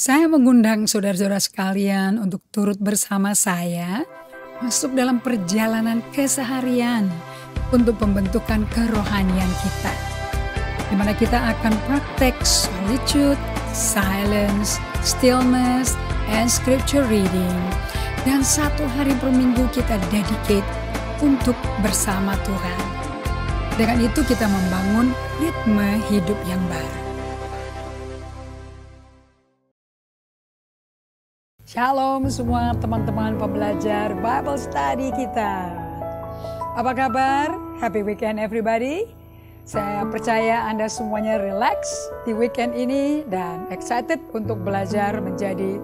Saya mengundang saudara-saudara sekalian untuk turut bersama saya masuk dalam perjalanan keseharian untuk pembentukan kerohanian kita. Di mana kita akan praktek solitude, silence, stillness, and scripture reading. Dan satu hari per minggu kita dedicate untuk bersama Tuhan. Dengan itu kita membangun ritme hidup yang baru. Shalom semua teman-teman pembelajar Bible Study kita. Apa kabar? Happy weekend everybody. Saya percaya Anda semuanya relax di weekend ini dan excited untuk belajar menjadi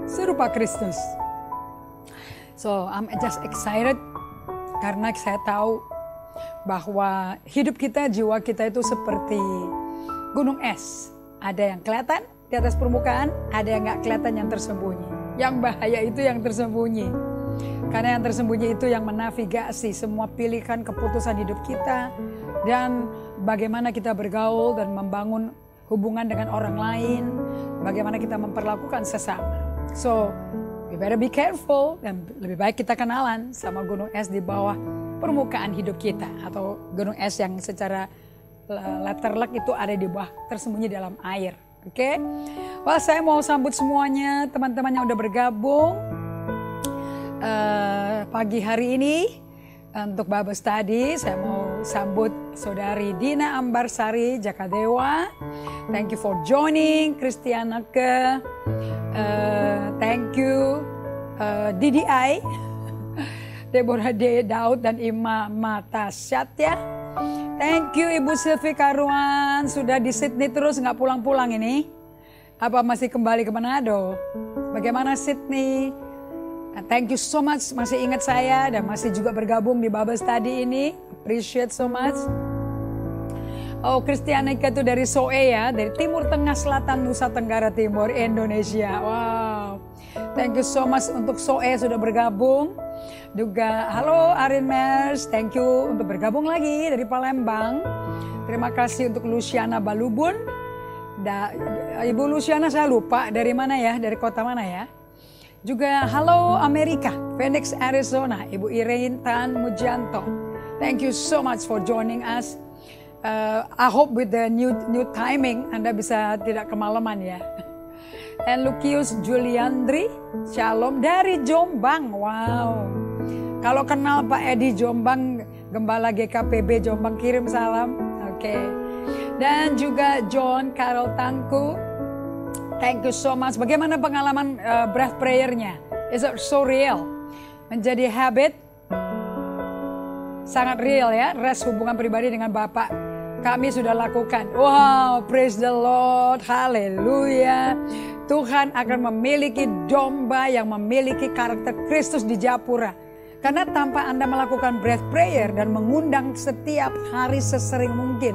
serupa Kristus. So I'm just excited karena saya tahu bahwa hidup kita, jiwa kita itu seperti gunung es. Ada yang kelihatan di atas permukaan, ada yang gak kelihatan yang tersembunyi. Yang bahaya itu yang tersembunyi. Karena yang tersembunyi itu yang menavigasi semua pilihan keputusan hidup kita. Dan bagaimana kita bergaul dan membangun hubungan dengan orang lain. Bagaimana kita memperlakukan sesama. So, we better be careful. Dan lebih baik kita kenalan sama gunung es di bawah permukaan hidup kita. Atau gunung es yang secara letterlek itu ada di bawah, tersembunyi dalam air. Oke, Wah saya mau sambut semuanya teman-teman yang udah bergabung pagi hari ini untuk Bible Study. Saya mau sambut Saudari Dina Ambarsari Jakadewa. Thank you for joining. Kristianake, thank you. DDI, Deborah D. Daud dan Ima Matasyat ya. Thank you Ibu Sylvie Karuan, sudah di Sydney terus nggak pulang-pulang ini. Apa masih kembali ke Manado? Bagaimana Sydney? Thank you so much masih ingat saya dan masih juga bergabung di Bible Study ini. Appreciate so much. Oh Kristianika itu dari Soe ya, dari Timur Tengah Selatan Nusa Tenggara Timur Indonesia. Wow, thank you so much untuk Soe sudah bergabung. Juga halo Arin Mers, thank you untuk bergabung lagi dari Palembang. Terima kasih untuk Luciana Balubun. Ibu Luciana saya lupa dari mana ya, dari kota mana ya. Juga halo Amerika, Phoenix Arizona, Ibu Irene Tan Mujanto. Thank you so much for joining us. I hope with the new timing Anda bisa tidak kemalaman ya. And Lucius Juliandri, shalom dari Jombang. Wow. Kalau kenal Pak Edi Jombang, Gembala GKPB Jombang, kirim salam. Oke. Dan juga John Carol Tangku. Thank you so much. Bagaimana pengalaman breath prayer-nya? Is it so real? Menjadi habit? Sangat real ya. Rest hubungan pribadi dengan Bapak. Kami sudah lakukan. Wow, praise the Lord. Haleluya. Tuhan akan memiliki domba yang memiliki karakter Kristus di Japura. Karena tanpa Anda melakukan breath prayer dan mengundang setiap hari sesering mungkin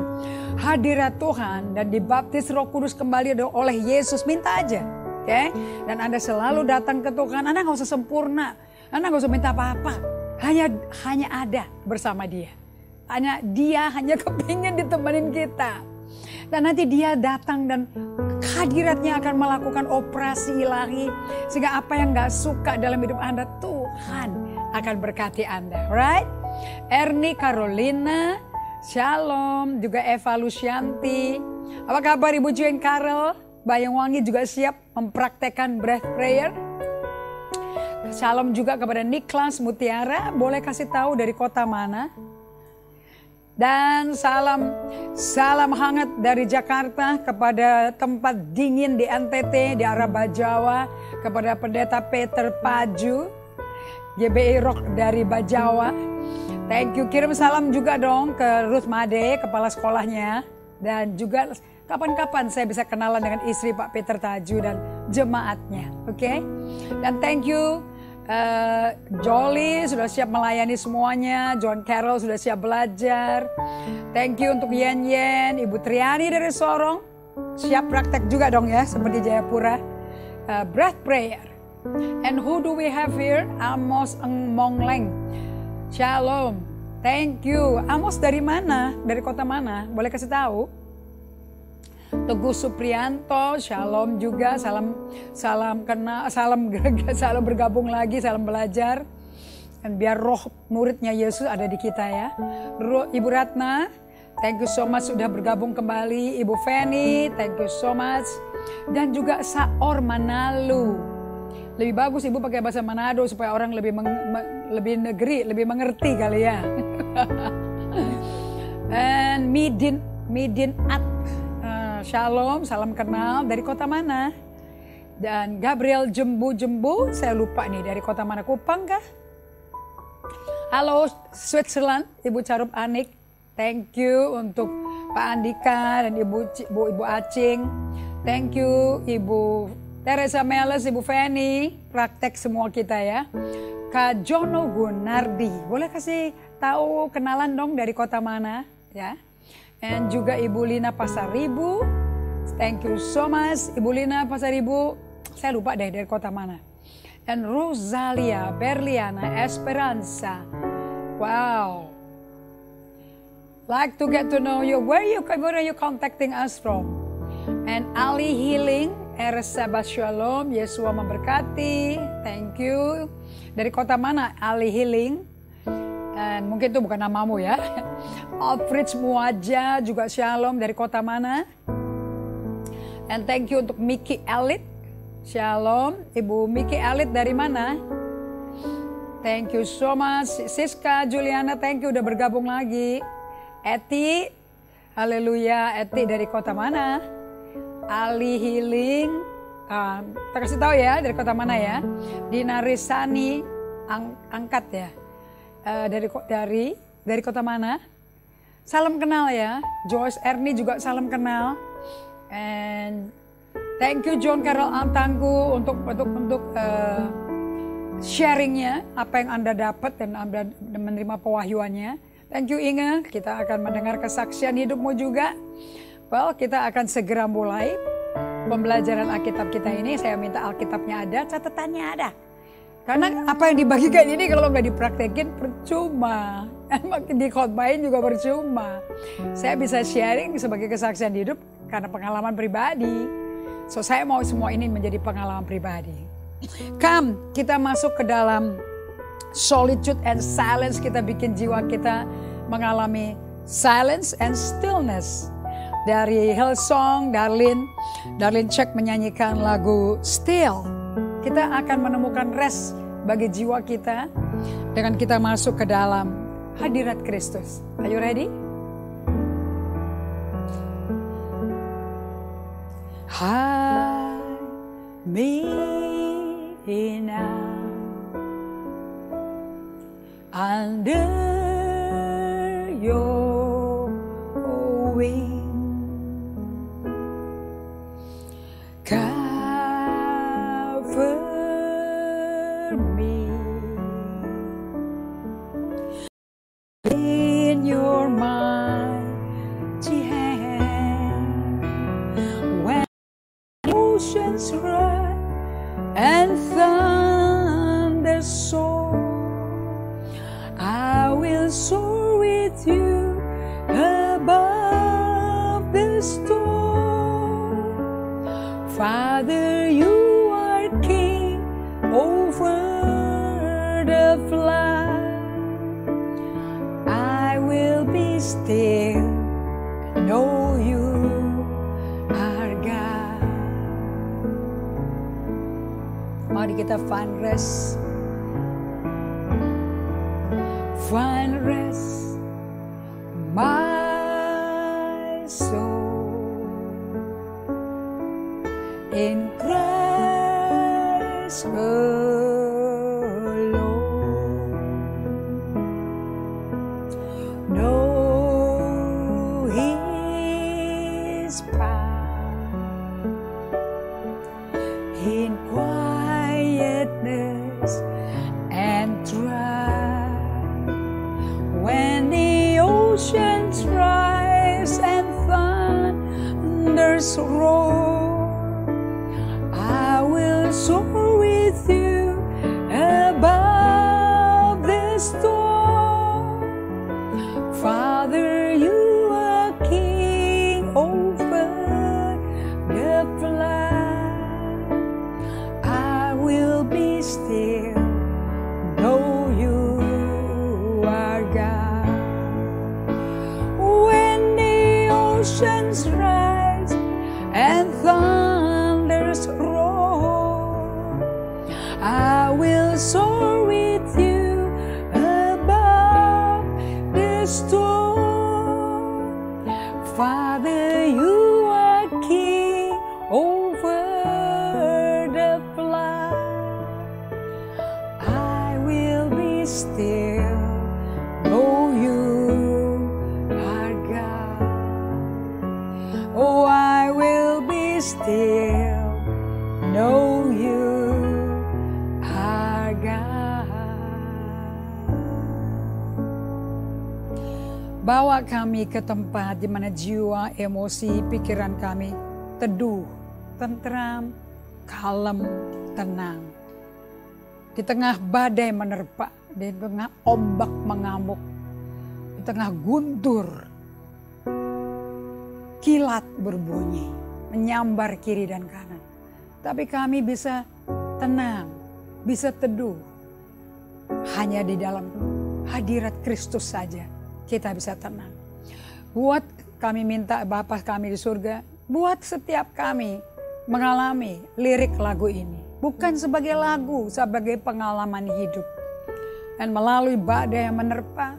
hadirat Tuhan dan dibaptis Roh Kudus kembali oleh Yesus, minta aja. Okay? Dan Anda selalu datang ke Tuhan, Anda gak usah sempurna, Anda gak usah minta apa-apa. Hanya ada bersama Dia. Dia hanya kepingin ditemenin kita. Dan nanti Dia datang dan hadiratnya akan melakukan operasi ilahi. Sehingga apa yang gak suka dalam hidup Anda, Tuhan akan berkati Anda. Right? Erni Carolina, shalom. Juga Eva Lucianti. Apa kabar Ibu Juen Karel? Bayangwangi juga siap mempraktekkan breath prayer. Shalom juga kepada Niklas Mutiara. Boleh kasih tahu dari kota mana? Dan salam hangat dari Jakarta kepada tempat dingin di NTT, di arah Bajawa, kepada Pendeta Peter Paju, GBI Rock dari Bajawa. Thank you, kirim salam juga dong ke Ruth Made, kepala sekolahnya. Dan juga kapan-kapan saya bisa kenalan dengan istri Pak Peter Taju dan jemaatnya. Oke? Dan thank you. Jolly sudah siap melayani semuanya. John Carroll sudah siap belajar. Thank you untuk Yen, Ibu Triani dari Sorong. Siap praktek juga dong ya, seperti Jayapura. Breath prayer. And who do we have here? Amos Eng Mongleng. Shalom. Thank you. Amos dari mana? Dari kota mana? Boleh kasih tahu? Teguh Suprianto, shalom juga, salam bergabung lagi, salam belajar. Dan biar roh muridnya Yesus ada di kita ya. Ibu Ratna, thank you so much sudah bergabung kembali. Ibu Feni, thank you so much. Dan juga Saor Manalu. Lebih bagus Ibu pakai bahasa Manado supaya orang lebih lebih mengerti kali ya. And Midin At, shalom, salam kenal, dari kota mana? Dan Gabriel Jembu, saya lupa nih dari kota mana, Kupang kah? Halo Switzerland, Ibu Carup Anik, thank you untuk Pak Andika dan Ibu Acing, thank you Ibu Teresa Meles, Ibu Feni, praktek semua kita ya. Kak Jono Gunardi, boleh kasih tahu kenalan dong dari kota mana ya? Dan juga Ibu Lina Pasaribu, thank you so much Ibu Lina Pasaribu, saya lupa deh dari kota mana. Dan Rosalia Berliana Esperanza, wow, like to get to know you. Where are you contacting us from? And Ali Healing, Sabat Shalom, Yesua memberkati, thank you. Dari kota mana Ali Healing? Dan mungkin itu bukan namamu ya. Alfred Muaja juga shalom, dari kota mana? And thank you untuk Miki Elit, shalom. Ibu Miki Elit dari mana? Thank you so much. Siska Juliana, thank you udah bergabung lagi. Eti, haleluya. Eti dari kota mana? Ali Healing, kita kasih tahu ya dari kota mana ya. Dina Risani, angkat ya. Dari kota mana? Salam kenal ya. Joyce Erni juga salam kenal. And thank you John Carol Antangku untuk sharingnya, apa yang Anda dapat dan Anda menerima pewahyuannya. Thank you Inge, kita akan mendengar kesaksian hidupmu juga. Well, kita akan segera mulai pembelajaran Alkitab kita ini. Saya minta Alkitabnya ada, catatannya ada. Karena apa yang dibagikan ini kalau nggak dipraktekin percuma. Dikhotbahin juga percuma. Saya bisa sharing sebagai kesaksian hidup karena pengalaman pribadi. So saya mau semua ini menjadi pengalaman pribadi. Come, kita masuk ke dalam solitude and silence. Kita bikin jiwa kita mengalami silence and stillness. Dari Hillsong, Darlene Check menyanyikan lagu Still. Kita akan menemukan rest bagi jiwa kita dengan kita masuk ke dalam hadirat Kristus. Are you ready? Hide me now under your wing. Cover me in your mighty hand. When oceans rise and thunder soar, I will soar with you above the storm. Father, you are king over the flood. I will be still, know you are God. Mari kita find rest. Find rest, my soul, in Christ alone. Know His power in quietness and trust. When the oceans rise and thunders roar, I will soar with you above the storm. Father, you are king over know you are God. Bawa kami ke tempat di mana jiwa, emosi, pikiran kami teduh, tentram, kalem, tenang. Di tengah badai menerpa, di tengah ombak mengamuk, di tengah guntur, kilat berbunyi, menyambar kiri dan kanan. Tapi kami bisa tenang, bisa teduh. Hanya di dalam hadirat Kristus saja kita bisa tenang. Buat kami minta Bapa kami di surga, buat setiap kami mengalami lirik lagu ini. Bukan sebagai lagu, sebagai pengalaman hidup. Dan melalui badai yang menerpa,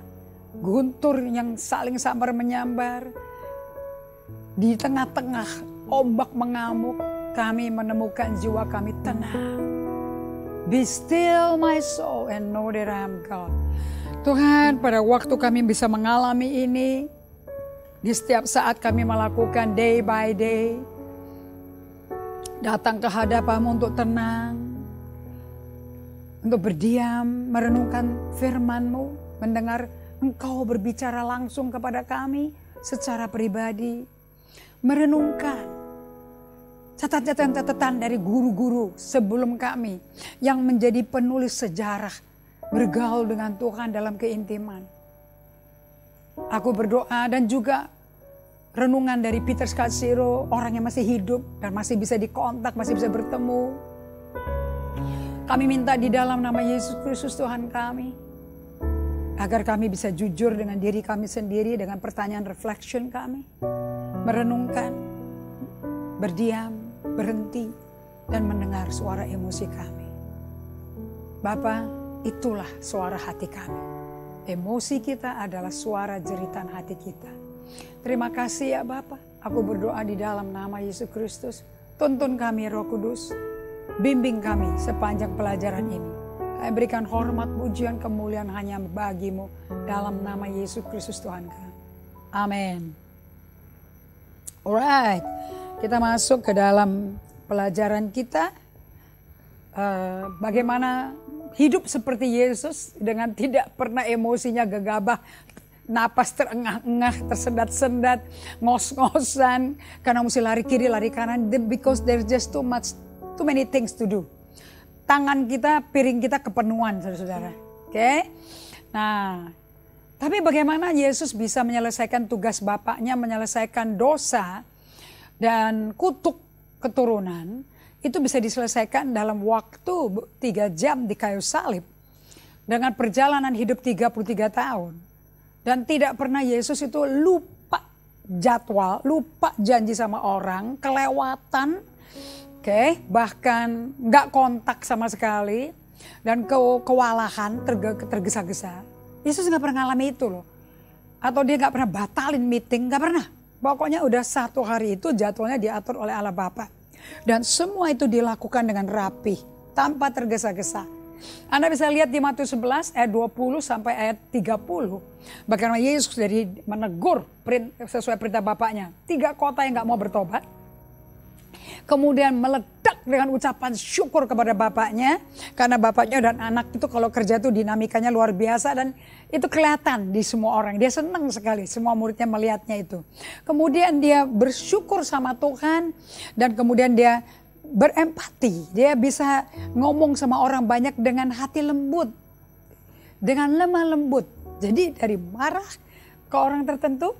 guntur yang saling sambar menyambar, di tengah-tengah ombak mengamuk, kami menemukan jiwa kami tenang. Be still my soul and know that I am God. Tuhan, pada waktu kami bisa mengalami ini, di setiap saat kami melakukan day by day, datang ke hadapan-Mu untuk tenang, untuk berdiam, merenungkan firman-Mu, mendengar Engkau berbicara langsung kepada kami secara pribadi, merenungkan catatan-catatan dari guru-guru sebelum kami yang menjadi penulis sejarah, bergaul dengan Tuhan dalam keintiman. Aku berdoa dan juga renungan dari Peter Scazzero, orang yang masih hidup dan masih bisa dikontak, masih bisa bertemu. Kami minta di dalam nama Yesus Kristus Tuhan kami, agar kami bisa jujur dengan diri kami sendiri, dengan pertanyaan reflection kami, merenungkan, berdiam, berhenti, dan mendengar suara emosi kami. Bapa, itulah suara hati kami. Emosi kita adalah suara jeritan hati kita. Terima kasih ya Bapa. Aku berdoa di dalam nama Yesus Kristus. Tuntun kami Roh Kudus. Bimbing kami sepanjang pelajaran ini. Kami berikan hormat, pujian, kemuliaan hanya bagi-Mu. Dalam nama Yesus Kristus Tuhan kami. Amin. Alright. Kita masuk ke dalam pelajaran kita. Bagaimana hidup seperti Yesus dengan tidak pernah emosinya gegabah, napas terengah-engah, tersendat-sendat, ngos-ngosan, karena mesti lari kiri, lari kanan, because there's just too many things to do. Tangan kita, piring kita kepenuhan, saudara-saudara. Oke? Nah, tapi bagaimana Yesus bisa menyelesaikan tugas Bapaknya, menyelesaikan dosa dan kutuk keturunan, itu bisa diselesaikan dalam waktu 3 jam di kayu salib. Dengan perjalanan hidup 33 tahun. Dan tidak pernah Yesus itu lupa jadwal, lupa janji sama orang, kelewatan, bahkan gak kontak sama sekali. Dan kewalahan, tergesa-gesa. Yesus gak pernah ngalami itu loh. Atau dia gak pernah batalin meeting, gak pernah. Pokoknya udah 1 hari itu jadwalnya diatur oleh Allah Bapa. Dan semua itu dilakukan dengan rapih, tanpa tergesa-gesa. Anda bisa lihat di Matius 11 ayat 20 sampai ayat 30. Bagaimana Yesus dari menegur sesuai perintah Bapaknya. 3 kota yang gak mau bertobat. Kemudian meledak dengan ucapan syukur kepada Bapaknya. Karena Bapaknya dan anak itu kalau kerja itu dinamikanya luar biasa. Dan itu kelihatan di semua orang. Dia senang sekali semua muridnya melihatnya itu. Kemudian dia bersyukur sama Tuhan. Dan kemudian dia berempati. Dia bisa ngomong sama orang banyak dengan hati lembut. Dengan lemah lembut. Jadi dari marah ke orang tertentu,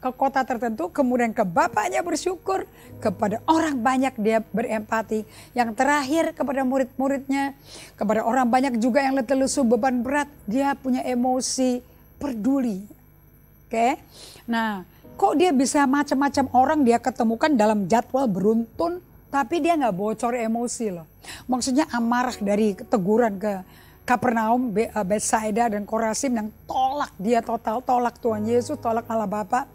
ke kota tertentu, kemudian ke Bapaknya bersyukur, kepada orang banyak dia berempati. Yang terakhir kepada murid-muridnya, kepada orang banyak juga yang letih lesu beban berat, dia punya emosi peduli. Oke? Nah, kok dia bisa macam-macam orang dia ketemukan dalam jadwal beruntun, tapi dia nggak bocor emosi loh. Maksudnya amarah dari teguran ke Kapernaum, Betsaida dan Korasim yang tolak dia total, tolak Tuhan Yesus, tolak Allah Bapa.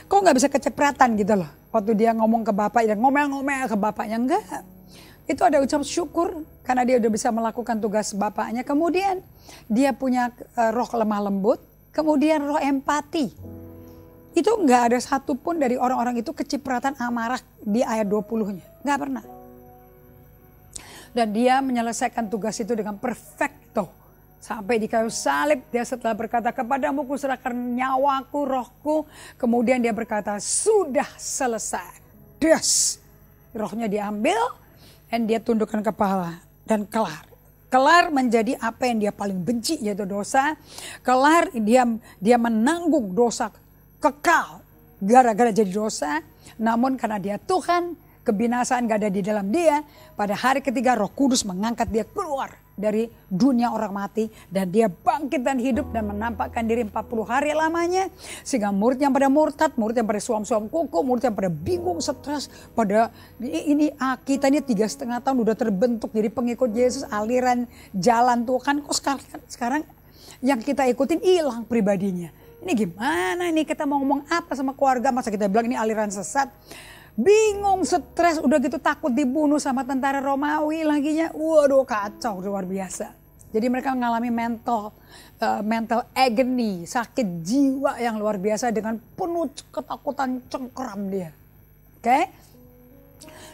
Kok nggak bisa kecepratan gitu loh. Waktu dia ngomong ke Bapak dan ngomel-ngomel ke Bapaknya, enggak. Itu ada ucap syukur karena dia udah bisa melakukan tugas Bapaknya. Kemudian dia punya roh lemah lembut, kemudian roh empati. Itu nggak ada satupun dari orang-orang itu kecipratan amarah di ayat 20-nya. Nggak pernah. Dan dia menyelesaikan tugas itu dengan perfecto. Sampai di kayu salib, dia setelah berkata, kepadamu kuserahkan nyawaku, rohku. Kemudian dia berkata, sudah selesai. Des. Rohnya diambil, dan dia tundukkan kepala. Dan kelar. Kelar menjadi apa yang dia paling benci, yaitu dosa. Kelar dia menanggung dosa kekal gara-gara jadi dosa. Namun karena dia Tuhan, kebinasaan gak ada di dalam dia. Pada hari ketiga Roh Kudus mengangkat dia keluar dari dunia orang mati. Dan dia bangkit dan hidup dan menampakkan diri 40 hari lamanya. Sehingga murid yang pada murtad, murid yang pada suam-suam kuku, murid yang pada bingung, stres. Pada kita ini 3,5 tahun udah terbentuk jadi pengikut Yesus, aliran jalan Tuhan. Kok sekarang yang kita ikutin hilang pribadinya. Ini gimana ini, kita mau ngomong apa sama keluarga, masa kita bilang ini aliran sesat. Bingung, stres, udah gitu takut dibunuh sama tentara Romawi laginya. Waduh, kacau luar biasa. Jadi mereka mengalami mental agony, sakit jiwa yang luar biasa dengan penuh ketakutan, cengkeram dia. Oke?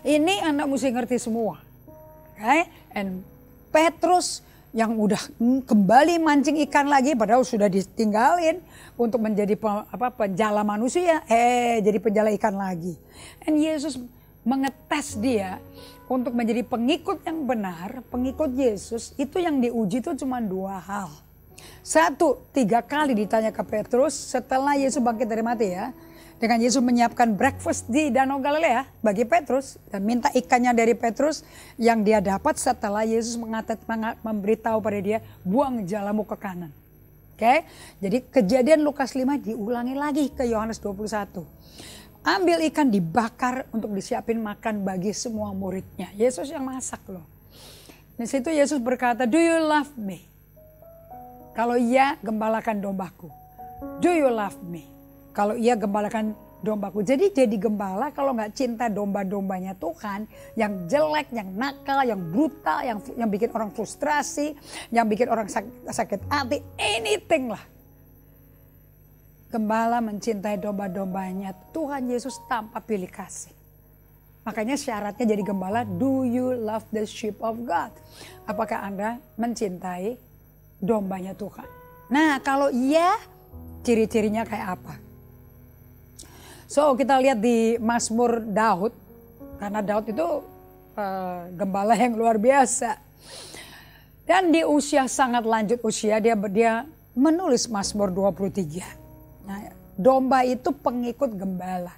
Ini Anda mesti ngerti semua. Oke? And Petrus yang udah kembali mancing ikan lagi, padahal sudah ditinggalin untuk menjadi penjala manusia, jadi penjala ikan lagi. Dan Yesus mengetes dia untuk menjadi pengikut yang benar, pengikut Yesus. Itu yang diuji itu cuma 2 hal. 1, 3 kali ditanya ke Petrus setelah Yesus bangkit dari mati ya. Dengan Yesus menyiapkan breakfast di Danau Galilea bagi Petrus dan minta ikannya dari Petrus yang dia dapat setelah Yesus memberitahu pada dia, buang jalamu ke kanan. Oke? Jadi kejadian Lukas 5 diulangi lagi ke Yohanes 21. Ambil ikan dibakar untuk disiapin makan bagi semua muridnya. Yesus yang masak loh. Di situ Yesus berkata, do you love me? Kalau iya, gembalakan dombaku. Do you love me? Kalau iya, gembalakan dombaku. Jadi gembala kalau nggak cinta domba-dombanya Tuhan, yang jelek, yang nakal, yang brutal, yang bikin orang frustrasi, yang bikin orang sakit hati, anything lah. Gembala mencintai domba-dombanya Tuhan Yesus tanpa pilih kasih. Makanya syaratnya jadi gembala, do you love the sheep of God? Apakah Anda mencintai dombanya Tuhan? Nah, kalau iya, ciri-cirinya kayak apa? So kita lihat di Mazmur Daud, karena Daud itu gembala yang luar biasa. Dan di usia sangat lanjut usia dia menulis Mazmur 23. Nah, domba itu pengikut gembala.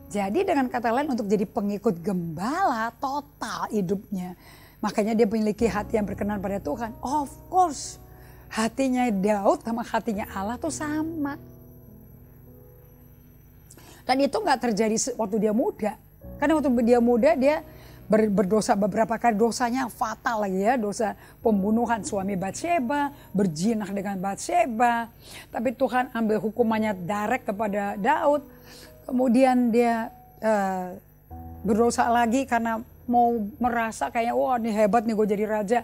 Jadi dengan kata lain untuk jadi pengikut gembala total hidupnya. Makanya dia memiliki hati yang berkenan pada Tuhan. Of course hatinya Daud sama hatinya Allah tuh sama. Dan itu gak terjadi waktu dia muda. Karena waktu dia muda dia berdosa beberapa kali, dosanya fatal lagi ya. Dosa pembunuhan suami Batsheba, berzinah dengan Batsheba. Tapi Tuhan ambil hukumannya direct kepada Daud. Kemudian dia berdosa lagi karena mau merasa kayak wah ini hebat nih gue jadi raja.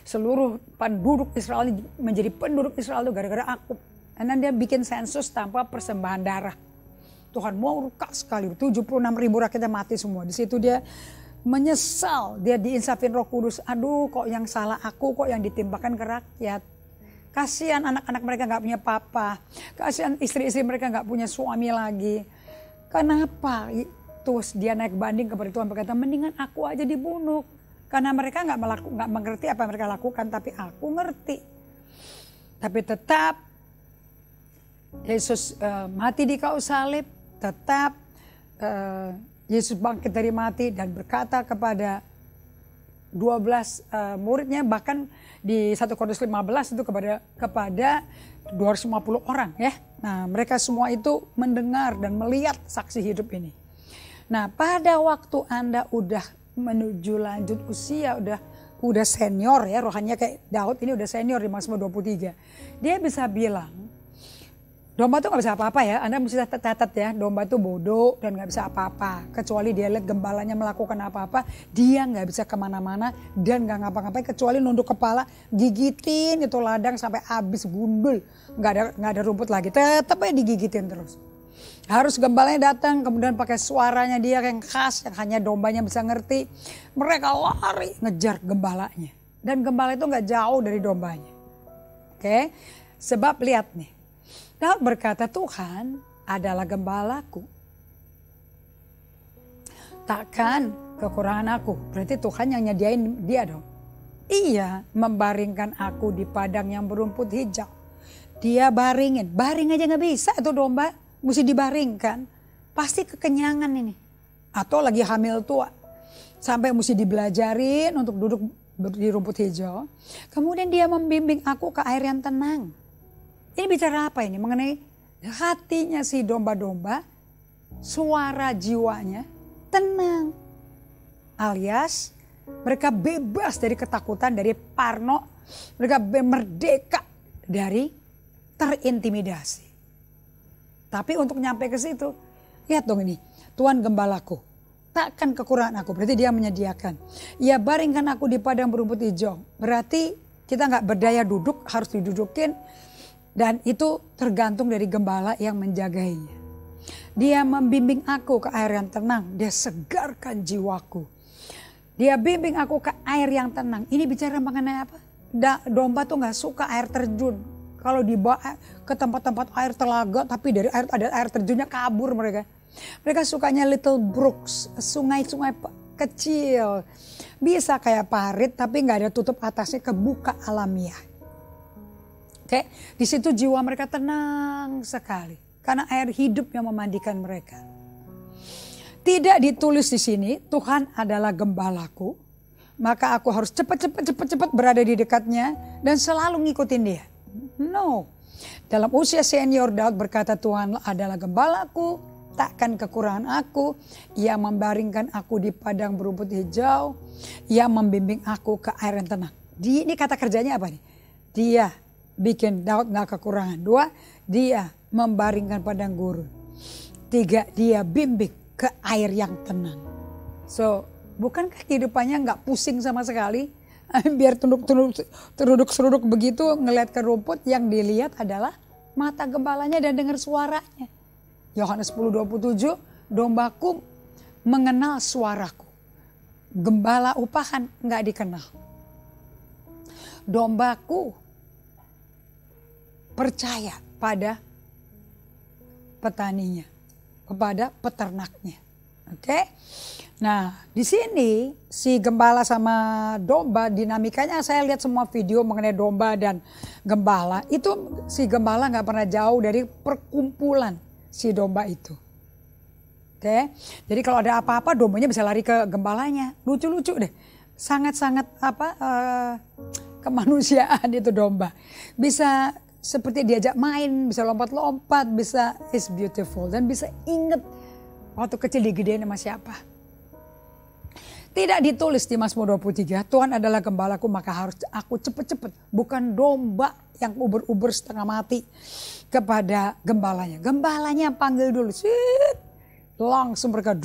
Seluruh penduduk Israel ini menjadi penduduk Israel itu gara-gara aku. Dan dia bikin sensus tanpa persembahan darah. Tuhan murka sekali, 76.000 rakyatnya mati semua. Di situ dia menyesal, dia diinsafin Roh Kudus. Aduh, kok yang salah aku, kok yang ditimpakan ke rakyat. Kasihan anak-anak mereka nggak punya papa, kasihan istri-istri mereka nggak punya suami lagi. Kenapa? Terus dia naik banding kepada Tuhan berkata, mendingan aku aja dibunuh. Karena mereka nggak mengerti apa yang mereka lakukan, tapi aku ngerti. Tapi tetap Yesus mati di kayu salib. Tetap Yesus bangkit dari mati dan berkata kepada 12 muridnya, bahkan di 1 Korintus 15 itu kepada 250 orang ya. Nah, mereka semua itu mendengar dan melihat saksi hidup ini. Nah, pada waktu Anda udah menuju lanjut usia, udah senior ya, rohaninya kayak Daud ini udah senior di Mazmur 23. Dia bisa bilang, domba tuh gak bisa apa-apa ya, Anda mesti catat ya, domba tuh bodoh dan gak bisa apa-apa. Kecuali dia lihat gembalanya melakukan apa-apa, dia gak bisa kemana-mana dan gak ngapa-ngapain kecuali nunduk kepala, gigitin itu ladang sampai habis gundul. Gak ada rumput lagi, tetap aja digigitin terus. Harus gembalanya datang, kemudian pakai suaranya dia yang khas, yang hanya dombanya bisa ngerti. Mereka lari ngejar gembalanya. Dan gembala itu gak jauh dari dombanya. Oke, sebab lihat nih. Daud berkata, Tuhan adalah gembalaku. Takkan kekurangan aku. Berarti Tuhan yang nyediain dia dong. Ia membaringkan aku di padang yang berumput hijau. Dia baringin. Baring aja gak bisa itu domba. Mesti dibaringkan. Pasti kekenyangan ini. Atau lagi hamil tua. Sampai mesti dibelajarin untuk duduk di rumput hijau. Kemudian dia membimbing aku ke air yang tenang. Ini bicara apa ini? Mengenai hatinya si domba-domba. Suara jiwanya tenang. Alias mereka bebas dari ketakutan, dari parno. Mereka merdeka dari terintimidasi. Tapi untuk nyampe ke situ, lihat dong ini, Tuhan gembalaku, takkan kekurangan aku. Berarti dia menyediakan. Ia baringkan aku di padang berumput hijau. Berarti kita nggak berdaya duduk, harus didudukin. Dan itu tergantung dari gembala yang menjagainya. Dia membimbing aku ke air yang tenang. Dia segarkan jiwaku. Dia bimbing aku ke air yang tenang. Ini bicara mengenai apa? Domba tuh nggak suka air terjun. Kalau dibawa ke tempat-tempat air telaga, tapi dari air ada air terjunnya kabur mereka. Mereka sukanya little brooks, sungai-sungai kecil. Bisa kayak parit, tapi nggak ada tutup atasnya, kebuka alamiah. Oke, di situ jiwa mereka tenang sekali, karena air hidup yang memandikan mereka. Tidak ditulis di sini, Tuhan adalah gembalaku, maka aku harus cepat berada di dekatnya dan selalu ngikutin dia. No, dalam usia senior Daud berkata, Tuhan adalah gembalaku, takkan kekurangan aku. Ia membaringkan aku di padang berumput hijau. Ia membimbing aku ke air yang tenang. Ini kata kerjanya apa nih? Dia bikin Daud gak kekurangan. 2, dia membaringkan padang gurun. 3, dia bimbing ke air yang tenang. So, bukankah kehidupannya gak pusing sama sekali? Biar teruduk-seruduk begitu ngelihat ke rumput, yang dilihat adalah mata gembalanya dan dengar suaranya. Yohanes 10:27, dombaku mengenal suaraku. Gembala upahan nggak dikenal. Dombaku percaya pada petaninya, kepada peternaknya. Oke? Nah, di sini si gembala sama domba, dinamikanya saya lihat semua video mengenai domba dan gembala. Itu si gembala nggak pernah jauh dari perkumpulan si domba itu. Oke, jadi kalau ada apa-apa dombanya bisa lari ke gembalanya. Lucu-lucu deh, sangat-sangat kemanusiaan itu domba. Bisa seperti diajak main, bisa lompat-lompat, bisa is beautiful dan bisa inget waktu kecil digedein sama siapa. Tidak ditulis di Mazmur 23, Tuhan adalah gembalaku maka harus aku cepet-cepet. Bukan domba yang uber-uber setengah mati kepada gembalanya. Gembalanya panggil dulu, langsung mereka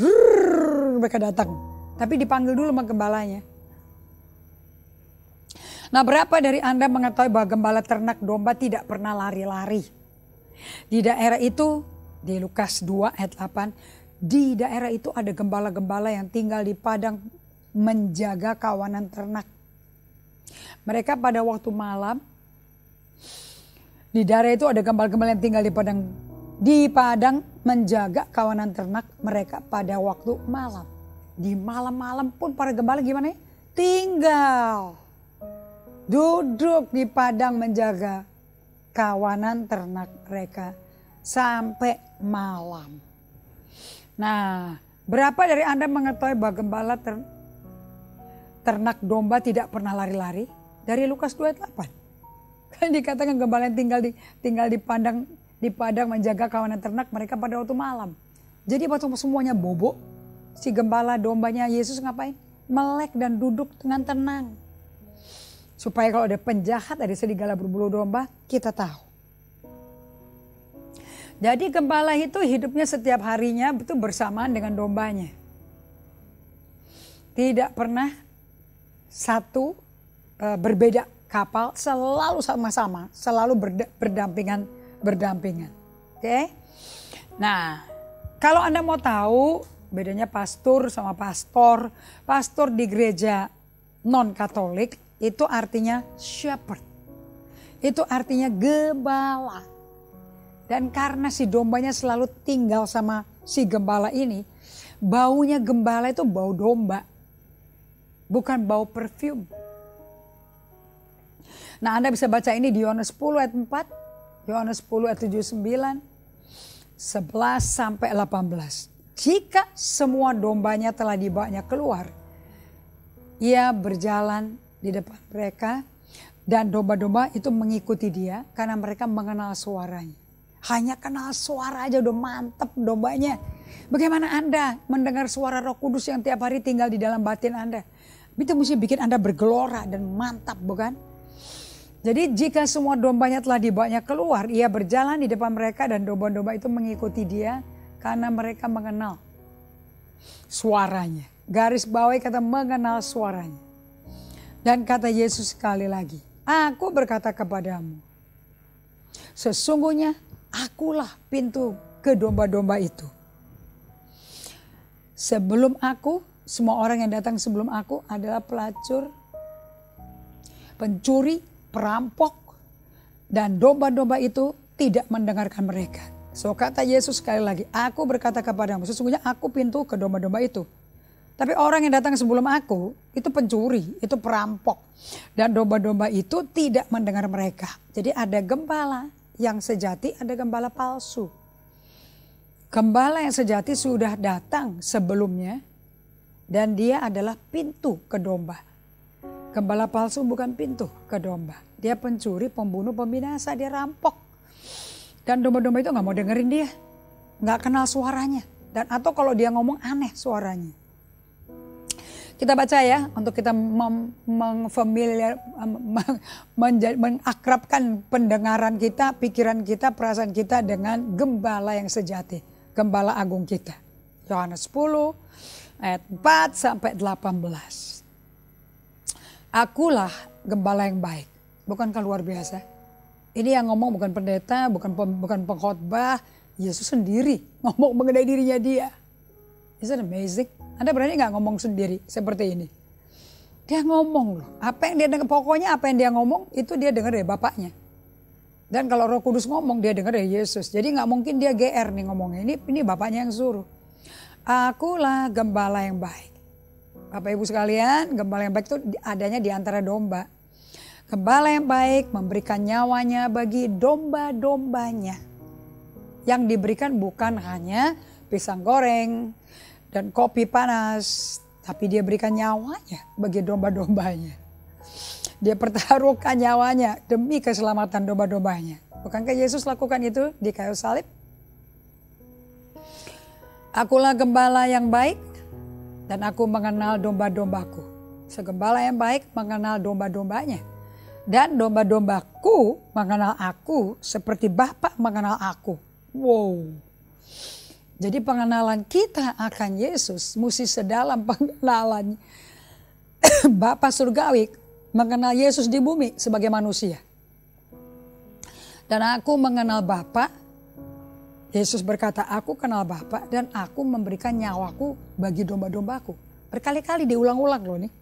datang. Tapi dipanggil dulu sama gembalanya. Nah, berapa dari Anda mengetahui bahwa gembala ternak domba tidak pernah lari-lari? Di daerah itu, di Lukas 2 ayat 8, di daerah itu ada gembala-gembala yang tinggal di padang menjaga kawanan ternak. Mereka pada waktu malam, di daerah itu ada gembala-gembala yang tinggal di padang menjaga kawanan ternak mereka pada waktu malam. Di malam-malam pun para gembala gimana? Tinggal duduk di padang menjaga kawanan ternak mereka sampai malam. Nah, berapa dari Anda mengetahui bahwa gembala ternak domba tidak pernah lari-lari? Dari Lukas 2 ayat 8. Kan dikatakan gembala yang tinggal di padang menjaga kawanan ternak mereka pada waktu malam. Jadi waktu semuanya bobo, si gembala dombanya Yesus ngapain? Melek dan duduk dengan tenang. Supaya kalau ada penjahat, ada serigala berbulu domba, kita tahu. Jadi gembala itu hidupnya setiap harinya betul bersamaan dengan dombanya. Tidak pernah satu berbeda kapal, selalu sama-sama, selalu berdampingan. Oke? Nah, Kalau Anda mau tahu bedanya pastor sama pastor, pastor di gereja non-Katolik itu artinya shepherd. Itu artinya gembala. Dan karena si dombanya selalu tinggal sama si gembala ini, baunya gembala itu bau domba, bukan bau parfum. Nah, Anda bisa baca ini di Yohanes 10 ayat 4, Yohanes 10 ayat 79, 11 sampai 18. Jika semua dombanya telah dibawanya keluar, ia berjalan di depan mereka dan domba-domba itu mengikuti dia karena mereka mengenal suaranya. Hanya kenal suara aja udah mantep dombanya. Bagaimana Anda mendengar suara Roh Kudus yang tiap hari tinggal di dalam batin Anda? Itu mesti bikin Anda bergelora dan mantap, bukan? Jadi jika semua dombanya telah dibawanya keluar, ia berjalan di depan mereka dan domba-domba itu mengikuti dia karena mereka mengenal suaranya. Garis bawahi kata mengenal suaranya. Dan kata Yesus sekali lagi, aku berkata kepadamu, sesungguhnya akulah pintu ke domba-domba itu. Sebelum aku, semua orang yang datang sebelum aku adalah pelacur, pencuri, perampok, dan domba-domba itu tidak mendengarkan mereka. So kata Yesus sekali lagi, aku berkata kepadamu, sesungguhnya aku pintu ke domba-domba itu. Tapi orang yang datang sebelum aku, itu pencuri, itu perampok. Dan domba-domba itu tidak mendengar mereka. Jadi ada gembala yang sejati, ada gembala palsu. Gembala yang sejati sudah datang sebelumnya, dan dia adalah pintu ke domba. Gembala palsu bukan pintu ke domba. Dia pencuri, pembunuh, pembinasa, dia rampok. Dan domba-domba itu gak mau dengerin dia. Gak kenal suaranya. Dan atau kalau dia ngomong aneh suaranya. Kita baca ya, untuk kita mengakrabkan pendengaran kita, pikiran kita, perasaan kita dengan gembala yang sejati. Gembala agung kita. Yohanes 10 ayat 4 sampai 18. Akulah gembala yang baik. Bukankah luar biasa? Ini yang ngomong bukan pendeta, bukan pengkhotbah. Yesus sendiri ngomong mengenai dirinya dia. Isn't it amazing? Anda berani gak ngomong sendiri seperti ini? Dia ngomong loh. Apa yang dia dengar, pokoknya apa yang dia ngomong itu dia dengar dari Bapaknya. Dan kalau Roh Kudus ngomong dia dengar dari Yesus. Jadi gak mungkin dia GR nih ngomongnya. Ini Bapaknya yang suruh. Akulah gembala yang baik. Bapak Ibu sekalian, gembala yang baik itu adanya di antara domba. Gembala yang baik memberikan nyawanya bagi domba-dombanya. Yang diberikan bukan hanya pisang goreng dan kopi panas, tapi dia berikan nyawanya bagi domba-dombanya. Dia pertaruhkan nyawanya demi keselamatan domba-dombanya. Bukankah Yesus lakukan itu di kayu salib? Akulah gembala yang baik dan aku mengenal domba-dombaku. Segembala yang baik mengenal domba-dombanya. Dan domba-dombaku mengenal aku seperti Bapa mengenal aku. Wow. Jadi pengenalan kita akan Yesus mesti sedalam pengenalan Bapa surgawi mengenal Yesus di bumi sebagai manusia. Dan aku mengenal Bapa. Yesus berkata, aku kenal Bapa dan aku memberikan nyawaku bagi domba-dombaku. Berkali-kali diulang-ulang loh nih.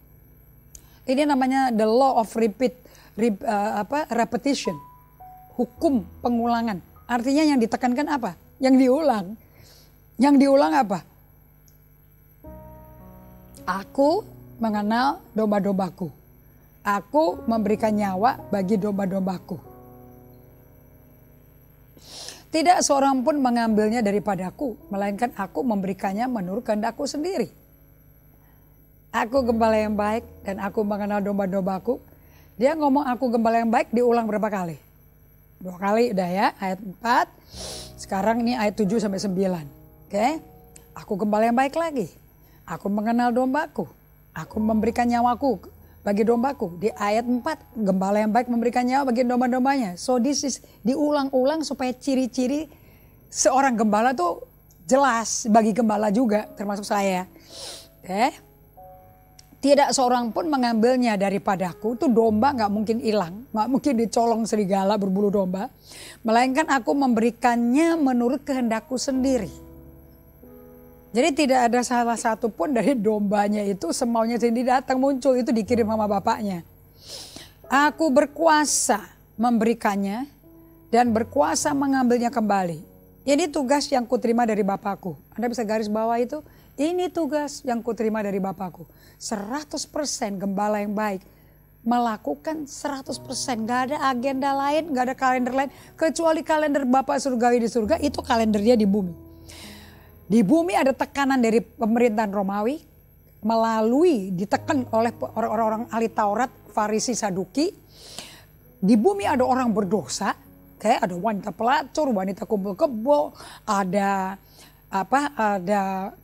Ini namanya the law of repetition. Hukum pengulangan. Artinya yang ditekankan apa? Yang diulang. Yang diulang apa? Aku mengenal domba-dombaku. Aku memberikan nyawa bagi domba-dombaku. Tidak seorang pun mengambilnya daripadaku, melainkan aku memberikannya menurut kehendakku sendiri. Aku gembala yang baik dan aku mengenal domba-dombaku. Dia ngomong aku gembala yang baik diulang berapa kali? 2 kali udah ya, ayat 4. Sekarang ini ayat 7 sampai 9. Oke? Aku gembala yang baik lagi. Aku mengenal dombaku. Aku memberikan nyawaku bagi dombaku. Di ayat 4, gembala yang baik memberikan nyawa bagi domba-dombanya. So this is diulang-ulang supaya ciri-ciri seorang gembala tuh jelas bagi gembala juga, termasuk saya. Oke? Tidak seorang pun mengambilnya daripadaku. Itu domba gak mungkin hilang. Gak mungkin dicolong serigala berbulu domba. Melainkan aku memberikannya menurut kehendakku sendiri. Jadi tidak ada salah satu pun dari dombanya itu semaunya sendiri datang muncul, itu dikirim sama bapaknya. Aku berkuasa memberikannya dan berkuasa mengambilnya kembali. Ini tugas yang kuterima dari Bapakku. Anda bisa garis bawah itu, ini tugas yang kuterima dari Bapakku. 100% gembala yang baik. Melakukan 100%, gak ada agenda lain, gak ada kalender lain. Kecuali kalender Bapak surgawi di surga, itu kalendernya di bumi. Di bumi ada tekanan dari pemerintahan Romawi, melalui ditekan oleh orang-orang ahli Taurat, Farisi, Saduki. Di bumi ada orang berdosa, kayak ada wanita pelacur, wanita kumpul kebo, ada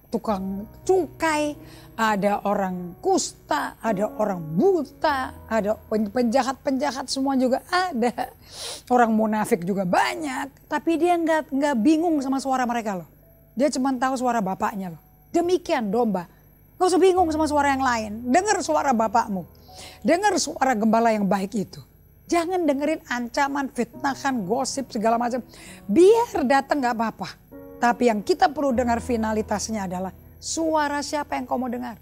tukang cukai, ada orang kusta, ada orang buta, ada penjahat-penjahat semua juga ada. Orang munafik juga banyak, tapi dia nggak bingung sama suara mereka loh. Dia cuma tahu suara bapaknya loh. Demikian domba. Gak usah bingung sama suara yang lain. Dengar suara bapakmu. Dengar suara gembala yang baik itu. Jangan dengerin ancaman, fitnahan, gosip segala macam. Biar datang gak apa-apa. Tapi yang kita perlu dengar finalitasnya adalah suara siapa yang kau mau dengar.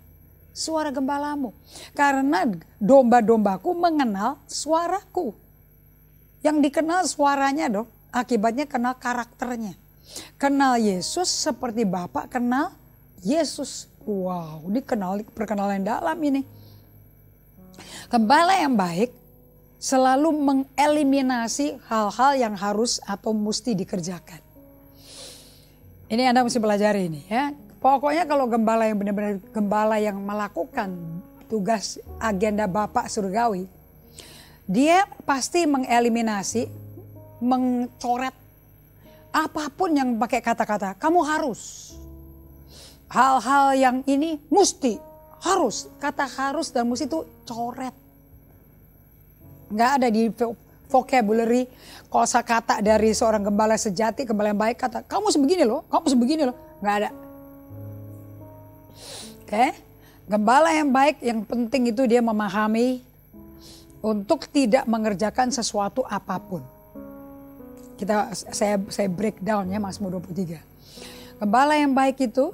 Suara gembalamu. Karena domba-dombaku mengenal suaraku. Yang dikenal suaranya dong. Akibatnya kenal karakternya. Kenal Yesus seperti Bapak kenal Yesus. Wow, ini perkenalan dalam ini. Gembala yang baik selalu mengeliminasi hal-hal yang harus atau mesti dikerjakan. Ini Anda mesti pelajari ini ya. Pokoknya kalau gembala yang benar-benar gembala yang melakukan tugas agenda Bapak surgawi, dia pasti mengeliminasi, mencoret apapun yang pakai kata-kata, kamu harus. Hal-hal yang ini mesti, harus. Kata harus dan mesti itu coret. Nggak ada di vocabulary kosakata dari seorang gembala sejati, gembala yang baik kata, kamu sebegini loh, kamu sebegini loh. Nggak ada. Oke? Gembala yang baik yang penting itu dia memahami untuk tidak mengerjakan sesuatu apapun. Saya breakdown ya Mazmur 23. Gembala yang baik itu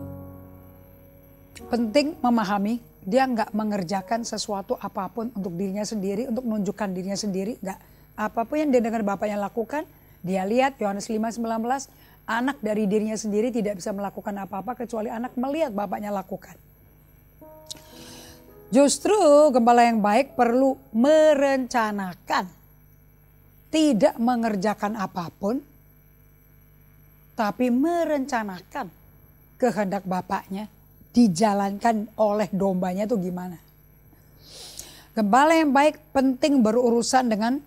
penting memahami dia nggak mengerjakan sesuatu apapun untuk dirinya sendiri, untuk menunjukkan dirinya sendiri, nggak. Apapun yang dia dengar bapaknya lakukan, dia lihat Yohanes 5:19, anak dari dirinya sendiri tidak bisa melakukan apa-apa kecuali anak melihat bapaknya lakukan. Justru gembala yang baik perlu merencanakan. Tidak mengerjakan apapun, tapi merencanakan kehendak bapaknya dijalankan oleh dombanya itu gimana. Gembala yang baik penting berurusan dengan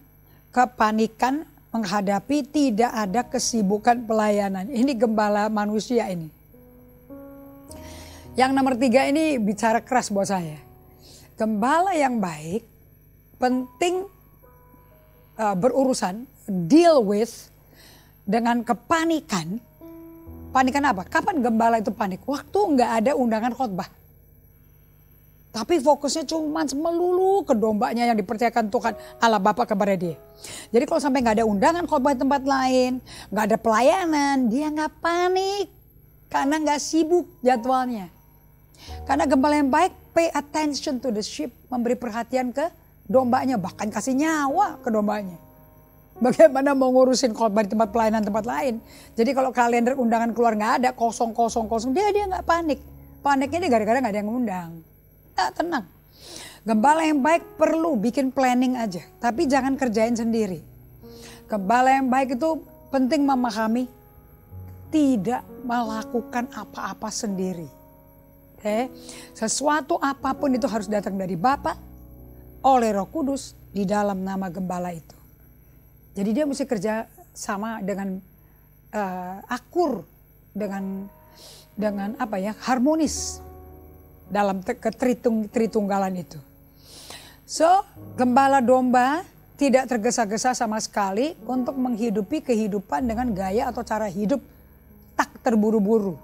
kepanikan menghadapi tidak ada kesibukan pelayanan. Ini gembala manusia ini. Yang nomor 3 ini bicara keras buat saya. Gembala yang baik penting berurusan, deal with dengan kepanikan. Panikan apa? Kapan gembala itu panik? Waktu nggak ada undangan khotbah. Tapi fokusnya cuma melulu ke dombanya yang dipercayakan Tuhan Allah Bapa kepada dia. Jadi kalau sampai nggak ada undangan khotbah di tempat lain, nggak ada pelayanan, dia nggak panik. Karena nggak sibuk jadwalnya. Karena gembala yang baik, pay attention to the sheep, memberi perhatian ke dombanya, bahkan kasih nyawa ke dombanya. Bagaimana mau ngurusin khotbah di tempat pelayanan tempat lain. Jadi kalau kalender undangan keluar nggak ada, kosong, dia nggak panik. Paniknya dia gara-gara nggak ada yang ngundang. Nah, tenang. Gembala yang baik perlu bikin planning aja, tapi jangan kerjain sendiri. Gembala yang baik itu penting memahami tidak melakukan apa-apa sendiri. Oke, sesuatu apapun itu harus datang dari Bapa oleh Roh Kudus di dalam nama gembala itu. Jadi dia mesti kerja sama dengan akur, dengan harmonis dalam tritunggalan itu. So, gembala domba tidak tergesa-gesa sama sekali untuk menghidupi kehidupan dengan gaya atau cara hidup tak terburu-buru.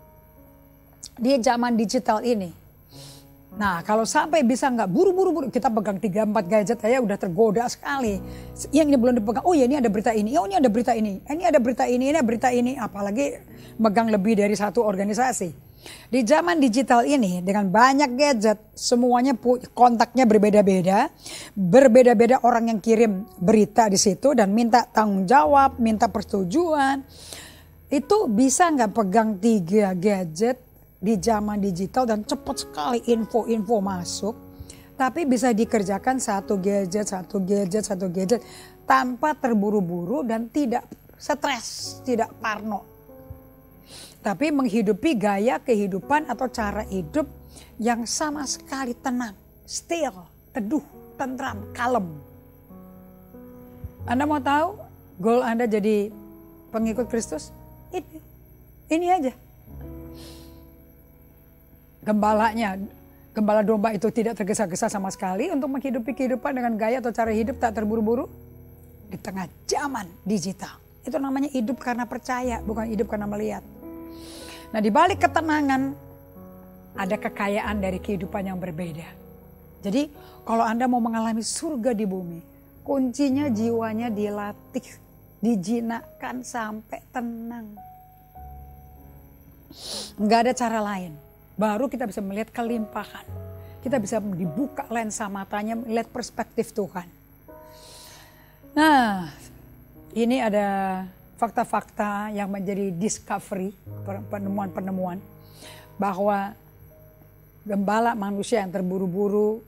Di zaman digital ini. Nah, kalau sampai bisa nggak buru-buru, kita pegang 3-4 gadget aja udah tergoda sekali. Yang ini belum dipegang, oh ya ini ada berita ini, oh ini ada berita ini, ini ada berita ini, apalagi megang lebih dari satu organisasi. Di zaman digital ini dengan banyak gadget, semuanya kontaknya berbeda-beda. Berbeda-beda orang yang kirim berita di situ dan minta tanggung jawab, minta persetujuan. Itu bisa nggak pegang 3 gadget di zaman digital dan cepat sekali info-info masuk. Tapi bisa dikerjakan satu gadget tanpa terburu-buru dan tidak stres, tidak parno. Tapi menghidupi gaya kehidupan atau cara hidup yang sama sekali tenang, still, teduh, tentram, kalem. Anda mau tahu goal Anda jadi pengikut Kristus? Ini aja. Gembala domba itu tidak tergesa-gesa sama sekali untuk menghidupi kehidupan dengan gaya atau cara hidup tak terburu-buru di tengah zaman digital. Itu namanya hidup karena percaya, bukan hidup karena melihat. Nah, di balik ketenangan ada kekayaan dari kehidupan yang berbeda. Jadi kalau Anda mau mengalami surga di bumi, kuncinya jiwanya dilatih, dijinakkan sampai tenang. Enggak ada cara lain. Baru kita bisa melihat kelimpahan. Kita bisa dibuka lensa matanya, melihat perspektif Tuhan. Nah, ini ada fakta-fakta yang menjadi discovery, penemuan-penemuan bahwa gembala manusia yang terburu-buru,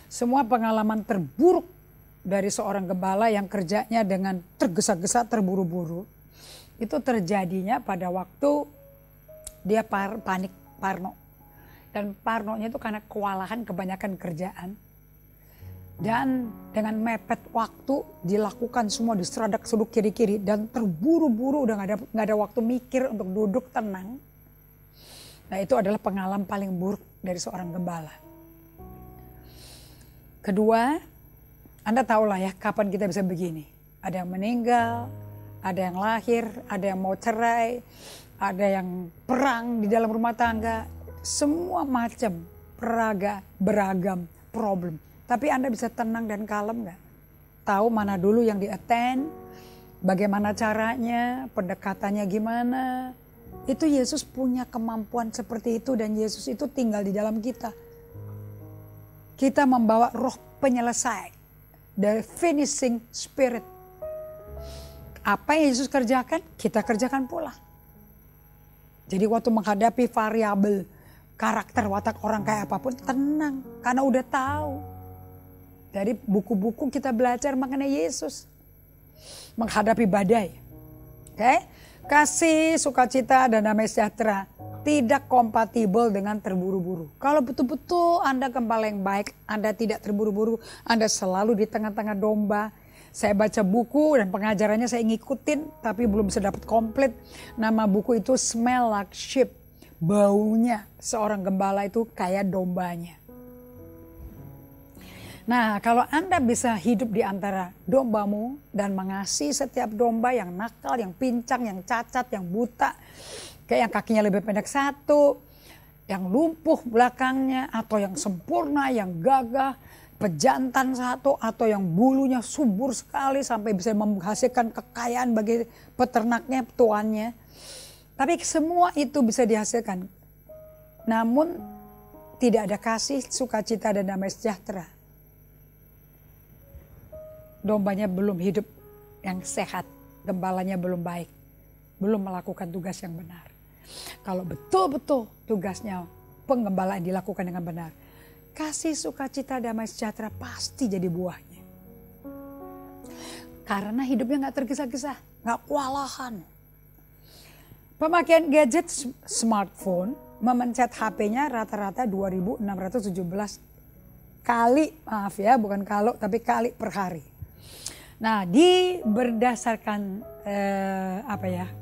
semua pengalaman terburuk dari seorang gembala yang kerjanya dengan tergesa-gesa terburu-buru, itu terjadinya pada waktu dia panik, parno. Dan parnonya itu karena kewalahan kebanyakan kerjaan. Dan dengan mepet waktu dilakukan semua diseradak sudut kiri-kiri dan terburu-buru, udah nggak ada waktu mikir untuk duduk tenang. Nah, itu adalah pengalaman paling buruk dari seorang gembala. Kedua, Anda tahulah ya kapan kita bisa begini. Ada yang meninggal, ada yang lahir, ada yang mau cerai, ada yang perang di dalam rumah tangga, semua macam beragam problem. Tapi Anda bisa tenang dan kalem gak? Tahu mana dulu yang di-attend, bagaimana caranya, pendekatannya gimana. Itu Yesus punya kemampuan seperti itu dan Yesus itu tinggal di dalam kita. Kita membawa roh penyelesai, the finishing spirit. Apa yang Yesus kerjakan, kita kerjakan pula. Jadi waktu menghadapi variabel karakter watak orang kayak apapun, tenang karena udah tahu. Dari buku-buku kita belajar mengenai Yesus. Menghadapi badai. Oke? Kasih, sukacita, dan damai sejahtera tidak kompatibel dengan terburu-buru. Kalau betul-betul Anda gembala yang baik, Anda tidak terburu-buru, Anda selalu di tengah-tengah domba. Saya baca buku dan pengajarannya saya ngikutin, tapi belum bisa dapat komplit. Nama buku itu Smell Like Sheep. Baunya seorang gembala itu kayak dombanya. Nah, kalau Anda bisa hidup di antara dombamu dan mengasihi setiap domba yang nakal, yang pincang, yang cacat, yang buta, kayak yang kakinya lebih pendek satu, yang lumpuh belakangnya, atau yang sempurna, yang gagah, pejantan satu, atau yang bulunya subur sekali sampai bisa menghasilkan kekayaan bagi peternaknya, tuannya. Tapi semua itu bisa dihasilkan. Namun tidak ada kasih, sukacita, dan damai sejahtera. Dombanya belum hidup yang sehat, gembalanya belum baik, belum melakukan tugas yang benar. Kalau betul-betul tugasnya penggembalaan dilakukan dengan benar, kasih, sukacita, damai sejahtera pasti jadi buahnya. Karena hidupnya gak tergesa-gesa, gak kewalahan. Pemakaian gadget smartphone, memencet HP-nya rata-rata 2.617 kali, maaf ya, bukan kalau tapi kali per hari. Nah, berdasarkan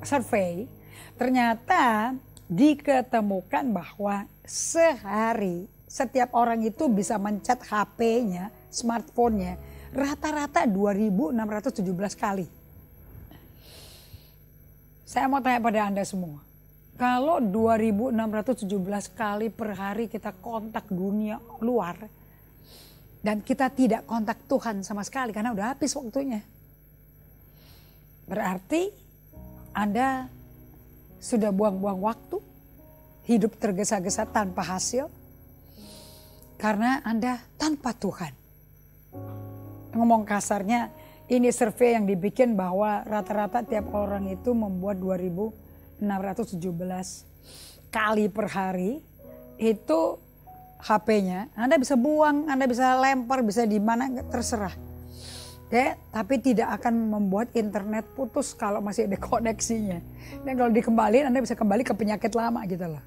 survei, ternyata diketemukan bahwa sehari setiap orang itu bisa mencet HP-nya, smartphone-nya rata-rata 2.617 kali. Saya mau tanya pada Anda semua, kalau 2.617 kali per hari kita kontak dunia luar, dan kita tidak kontak Tuhan sama sekali karena udah habis waktunya. Berarti Anda sudah buang-buang waktu, hidup tergesa-gesa tanpa hasil? Karena Anda tanpa Tuhan. Ngomong kasarnya, ini survei yang dibikin bahwa rata-rata tiap orang itu membuat 2.617 kali per hari. Itu HP-nya, Anda bisa buang, Anda bisa lempar, bisa di mana terserah. Oke, tapi tidak akan membuat internet putus kalau masih ada koneksinya. Dan kalau dikembaliin, Anda bisa kembali ke penyakit lama gitu loh.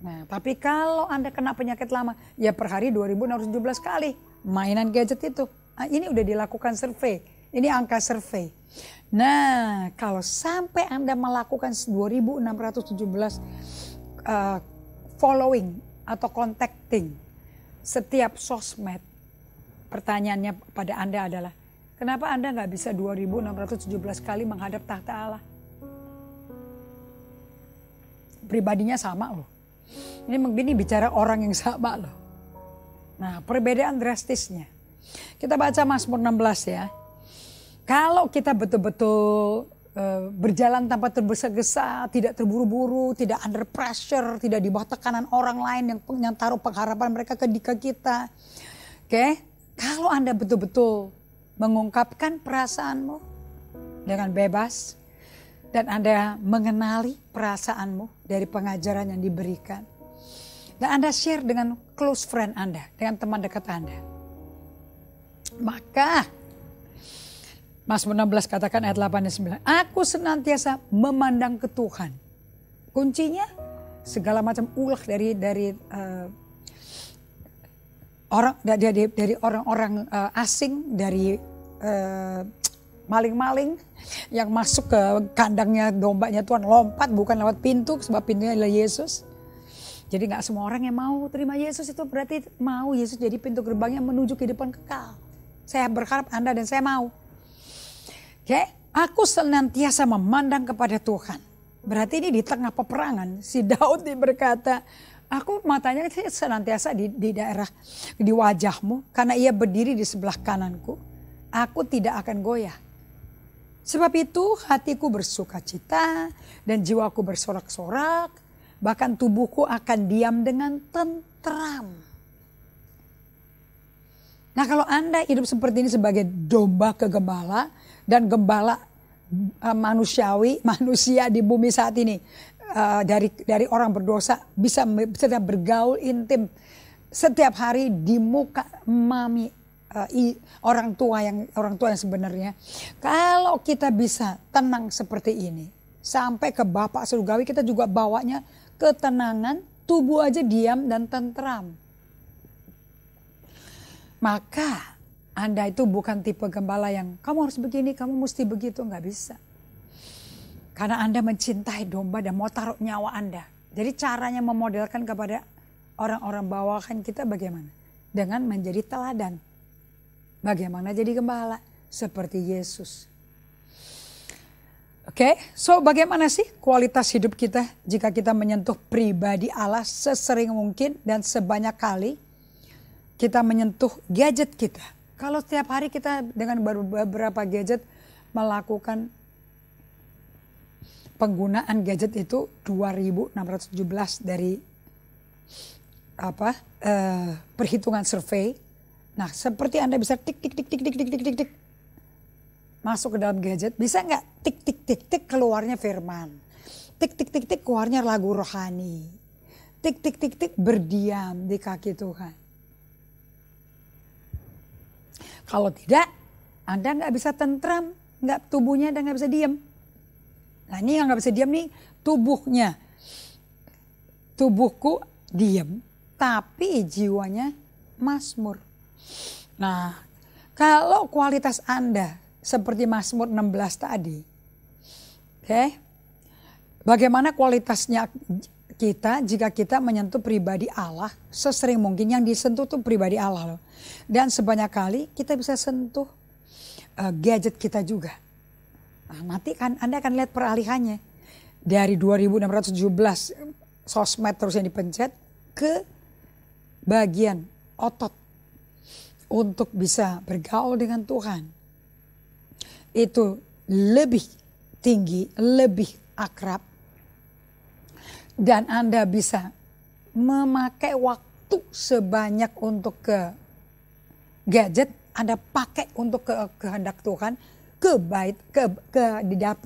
Nah, tapi kalau Anda kena penyakit lama, ya per hari 2.617 kali mainan gadget itu. Nah, ini udah dilakukan survei. Ini angka survei. Nah, kalau sampai Anda melakukan 2.617 following atau contacting setiap sosmed, pertanyaannya pada Anda adalah, kenapa Anda nggak bisa 2.617 kali menghadap tahta Allah? Pribadinya sama loh. Ini bicara orang yang sama loh. Nah, perbedaan drastisnya. Kita baca Mazmur 16 ya. Kalau kita betul-betul berjalan tanpa tergesa-gesa, tidak terburu-buru, tidak under pressure, tidak di bawah tekanan orang lain yang taruh pengharapan mereka ke kita. Oke, kalau Anda betul-betul mengungkapkan perasaanmu dengan bebas dan Anda mengenali perasaanmu dari pengajaran yang diberikan, dan Anda share dengan close friend Anda, dengan teman dekat Anda, maka Mazmur 16 katakan ayat 8 dan 9. Aku senantiasa memandang ke Tuhan. Kuncinya segala macam ulah dari orang-orang asing, dari maling-maling yang masuk ke kandangnya dombanya Tuhan, lompat bukan lewat pintu, sebab pintunya adalah Yesus. Jadi gak semua orang yang mau terima Yesus itu berarti mau Yesus jadi pintu gerbangnya menuju kehidupan kekal. Saya berharap Anda dan saya mau. Oke, aku senantiasa memandang kepada Tuhan. Berarti ini di tengah peperangan, si Daud berkata, aku matanya senantiasa di daerah, di wajahmu, karena ia berdiri di sebelah kananku, aku tidak akan goyah. Sebab itu hatiku bersuka cita dan jiwaku bersorak-sorak, bahkan tubuhku akan diam dengan tentram. Nah, kalau Anda hidup seperti ini sebagai domba ke gembala, dan gembala manusia di bumi saat ini, dari orang berdosa bisa bergaul intim setiap hari di muka mami, orang tua yang sebenarnya. Kalau kita bisa tenang seperti ini sampai ke Bapa surgawi, kita juga bawanya ketenangan, tubuh aja diam dan tentram. Maka Anda itu bukan tipe gembala yang kamu harus begini, kamu mesti begitu, nggak bisa. Karena Anda mencintai domba dan mau taruh nyawa Anda. Jadi caranya memodelkan kepada orang-orang bawahan kita bagaimana? Dengan menjadi teladan. Bagaimana jadi gembala? Seperti Yesus. Oke, so bagaimana sih kualitas hidup kita jika kita menyentuh pribadi Allah sesering mungkin dan sebanyak kali kita menyentuh gadget kita. Kalau setiap hari kita dengan beberapa gadget melakukan penggunaan gadget itu 2.617 dari perhitungan survei. Nah, seperti Anda bisa tik masuk ke dalam gadget, bisa nggak tik keluarnya firman, tik keluarnya lagu rohani, tik berdiam di kaki Tuhan. Kalau tidak, Anda nggak bisa tentram, tubuhnya Anda nggak bisa diam. Nah, ini yang nggak bisa diam nih tubuhnya. Tubuhku diam, tapi jiwanya Mazmur. Nah, kalau kualitas Anda seperti Mazmur 16 tadi, oke? Bagaimana kualitasnya kita jika kita menyentuh pribadi Allah sesering mungkin? Yang disentuh tuh pribadi Allah loh. Dan sebanyak kali kita bisa sentuh gadget kita juga. Nah, nanti kan Anda akan lihat peralihannya dari 2.617 sosmed terus yang dipencet ke bagian otot untuk bisa bergaul dengan Tuhan. Itu lebih tinggi, lebih akrab. Dan Anda bisa memakai waktu sebanyak untuk ke gadget, Anda pakai untuk ke kehendak Tuhan,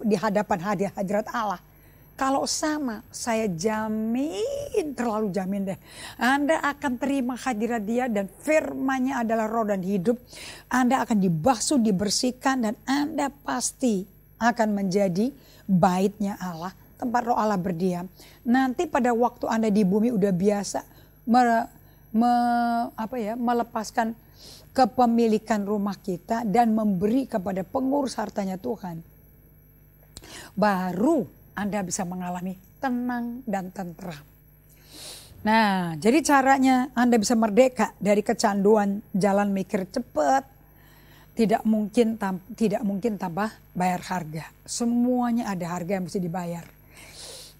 di hadapan hadirat Allah. Kalau sama, saya jamin, terlalu jamin deh, Anda akan terima hadirat Dia dan firman-Nya adalah roh dan hidup. Anda akan dibasuh, dibersihkan, dan Anda pasti akan menjadi bait-Nya Allah, tempat roh Allah berdiam. Nanti pada waktu Anda di bumi udah biasa melepaskan kepemilikan rumah kita dan memberi kepada pengurus hartanya Tuhan, baru Anda bisa mengalami tenang dan tentram. Nah, jadi caranya Anda bisa merdeka dari kecanduan jalan mikir cepat. Tidak mungkin tambah bayar harga. Semuanya ada harga yang mesti dibayar.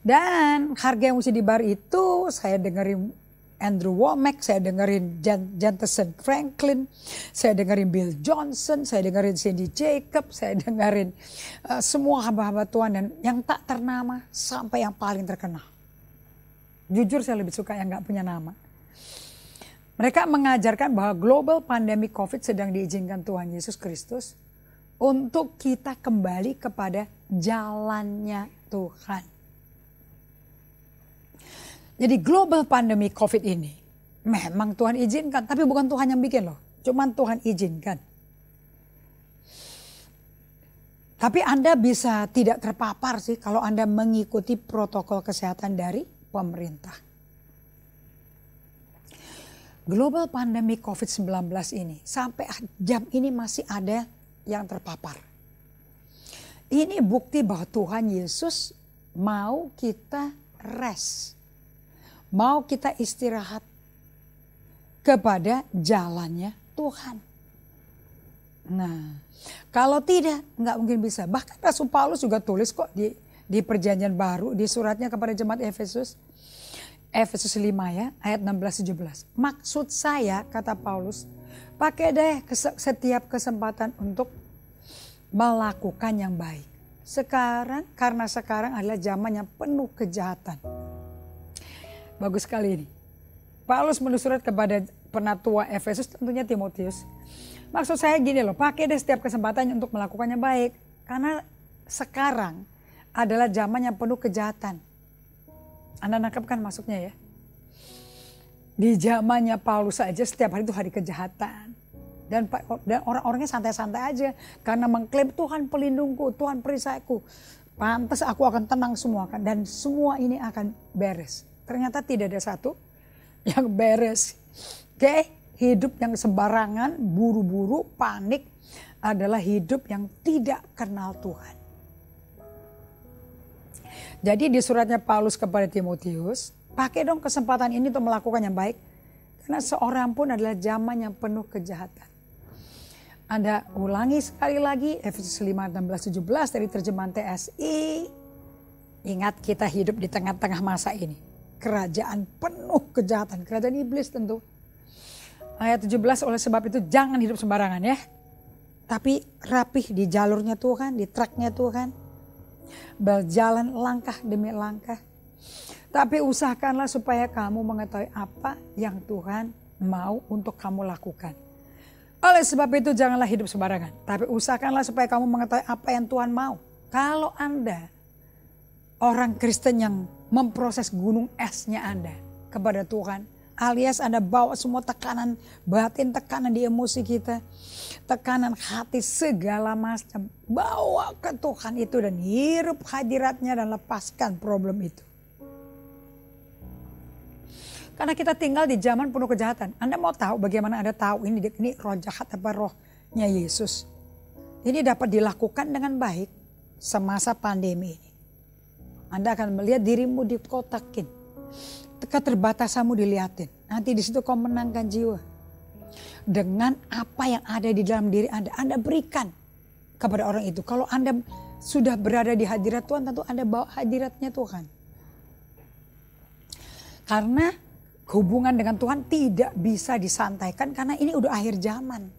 Dan harga yang mesti dibayar itu saya dengerin Andrew Womack, saya dengerin Jentezen Franklin, saya dengerin Bill Johnson, saya dengerin Cindy Jacob, saya dengerin semua hamba-hamba Tuhan dan yang tak ternama sampai yang paling terkenal. Jujur saya lebih suka yang gak punya nama. Mereka mengajarkan bahwa global pandemic COVID sedang diizinkan Tuhan Yesus Kristus untuk kita kembali kepada jalannya Tuhan. Jadi global pandemi COVID ini memang Tuhan izinkan, tapi bukan Tuhan yang bikin loh. Cuman Tuhan izinkan. Tapi Anda bisa tidak terpapar sih kalau Anda mengikuti protokol kesehatan dari pemerintah. Global pandemi COVID-19 ini sampai jam ini masih ada yang terpapar. Ini bukti bahwa Tuhan Yesus mau kita rest. Mau kita istirahat kepada jalannya Tuhan. Nah, kalau tidak, nggak mungkin bisa. Bahkan Rasul Paulus juga tulis kok di perjanjian baru, di suratnya kepada jemaat Efesus. Efesus 5 ya, ayat 16-17. Maksud saya, kata Paulus, pakai deh setiap kesempatan untuk melakukan yang baik. Karena sekarang adalah zaman yang penuh kejahatan. Bagus sekali ini. Paulus menulis surat kepada penatua Efesus, tentunya Timotius. Maksud saya gini loh, pakai deh setiap kesempatan untuk melakukannya baik. Karena sekarang adalah zaman yang penuh kejahatan. Anda nangkep kan maksudnya ya? Di zamannya Paulus saja setiap hari itu hari kejahatan. Dan orang-orangnya santai-santai aja. Karena mengklaim Tuhan pelindungku, Tuhan perisaiku. Pantas aku akan tenang semua kan. Dan semua ini akan beres. Ternyata tidak ada satu yang beres. Oke, hidup yang sembarangan, buru-buru, panik adalah hidup yang tidak kenal Tuhan. Jadi di suratnya Paulus kepada Timotius, pakai dong kesempatan ini untuk melakukan yang baik. Karena seorang pun adalah zaman yang penuh kejahatan. Anda ulangi sekali lagi Efesus 5, 16-17 dari terjemahan TSI. Ingat kita hidup di tengah-tengah masa ini. Kerajaan penuh kejahatan, kerajaan iblis tentu. Ayat 17, oleh sebab itu jangan hidup sembarangan ya. Tapi rapih di jalurnya Tuhan, di tracknya Tuhan. Berjalan langkah demi langkah. Tapi usahakanlah supaya kamu mengetahui apa yang Tuhan mau untuk kamu lakukan. Oleh sebab itu janganlah hidup sembarangan. Tapi usahakanlah supaya kamu mengetahui apa yang Tuhan mau. Kalau Anda orang Kristen yang memproses gunung esnya Anda kepada Tuhan. Alias Anda bawa semua tekanan batin, tekanan di emosi kita. Tekanan hati segala macam. Bawa ke Tuhan itu dan hirup hadiratnya dan lepaskan problem itu. Karena kita tinggal di zaman penuh kejahatan. Anda mau tahu bagaimana Anda tahu ini roh jahat apa rohnya Yesus. Ini dapat dilakukan dengan baik semasa pandemi ini. Anda akan melihat dirimu dikotakin. Keterbatasanmu dilihatin. Nanti di situ kau menangkan jiwa. Dengan apa yang ada di dalam diri Anda. Anda berikan kepada orang itu. Kalau Anda sudah berada di hadirat Tuhan, tentu Anda bawa hadiratnya Tuhan. Karena hubungan dengan Tuhan tidak bisa disantaikan. Karena ini udah akhir zaman.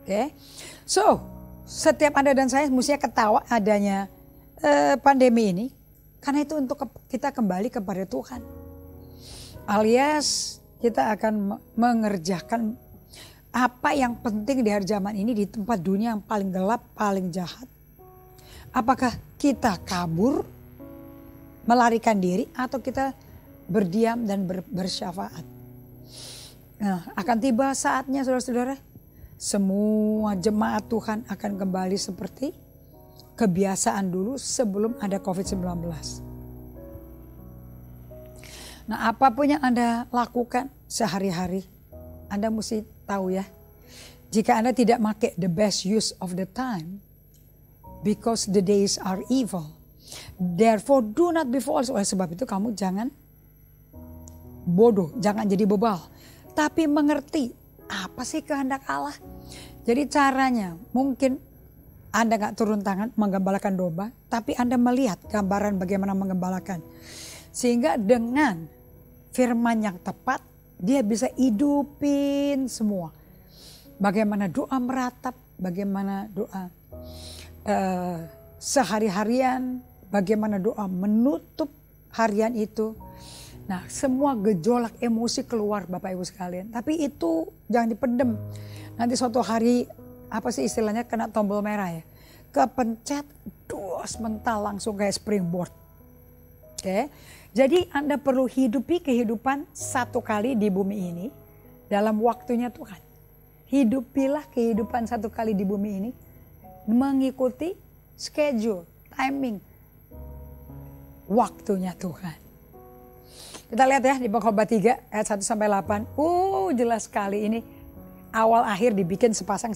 Oke. So, setiap Anda dan saya mestinya ketawa adanya pandemi ini, karena itu untuk kita kembali kepada Tuhan. Alias kita akan mengerjakan apa yang penting di hari zaman ini di tempat dunia yang paling gelap, paling jahat. Apakah kita kabur, melarikan diri, atau kita berdiam dan bersyafaat? Nah, akan tiba saatnya saudara-saudara, semua jemaat Tuhan akan kembali seperti kebiasaan dulu sebelum ada COVID-19. Nah, apapun yang Anda lakukan sehari-hari, Anda mesti tahu ya, jika Anda tidak pakai the best use of the time, because the days are evil, therefore do not be false. Oleh sebab itu kamu jangan bodoh, jangan jadi bebal, tapi mengerti apa sih kehendak Allah. Jadi caranya mungkin Anda gak turun tangan menggembalakan domba, tapi Anda melihat gambaran bagaimana menggembalakan. Sehingga dengan firman yang tepat, dia bisa hidupin semua. Bagaimana doa meratap, bagaimana doa sehari-harian, bagaimana doa menutup harian itu. Nah, semua gejolak emosi keluar Bapak Ibu sekalian. Tapi itu jangan dipendem. Nanti suatu hari, apa sih istilahnya, kena tombol merah ya. Kepencet, dos mental langsung kayak springboard. Oke. Jadi Anda perlu hidupi kehidupan satu kali di bumi ini dalam waktunya Tuhan. Hidupilah kehidupan satu kali di bumi ini mengikuti schedule, timing, waktunya Tuhan. Kita lihat ya di Khotbah 3 ayat 1-8. Jelas sekali ini awal akhir dibikin sepasang.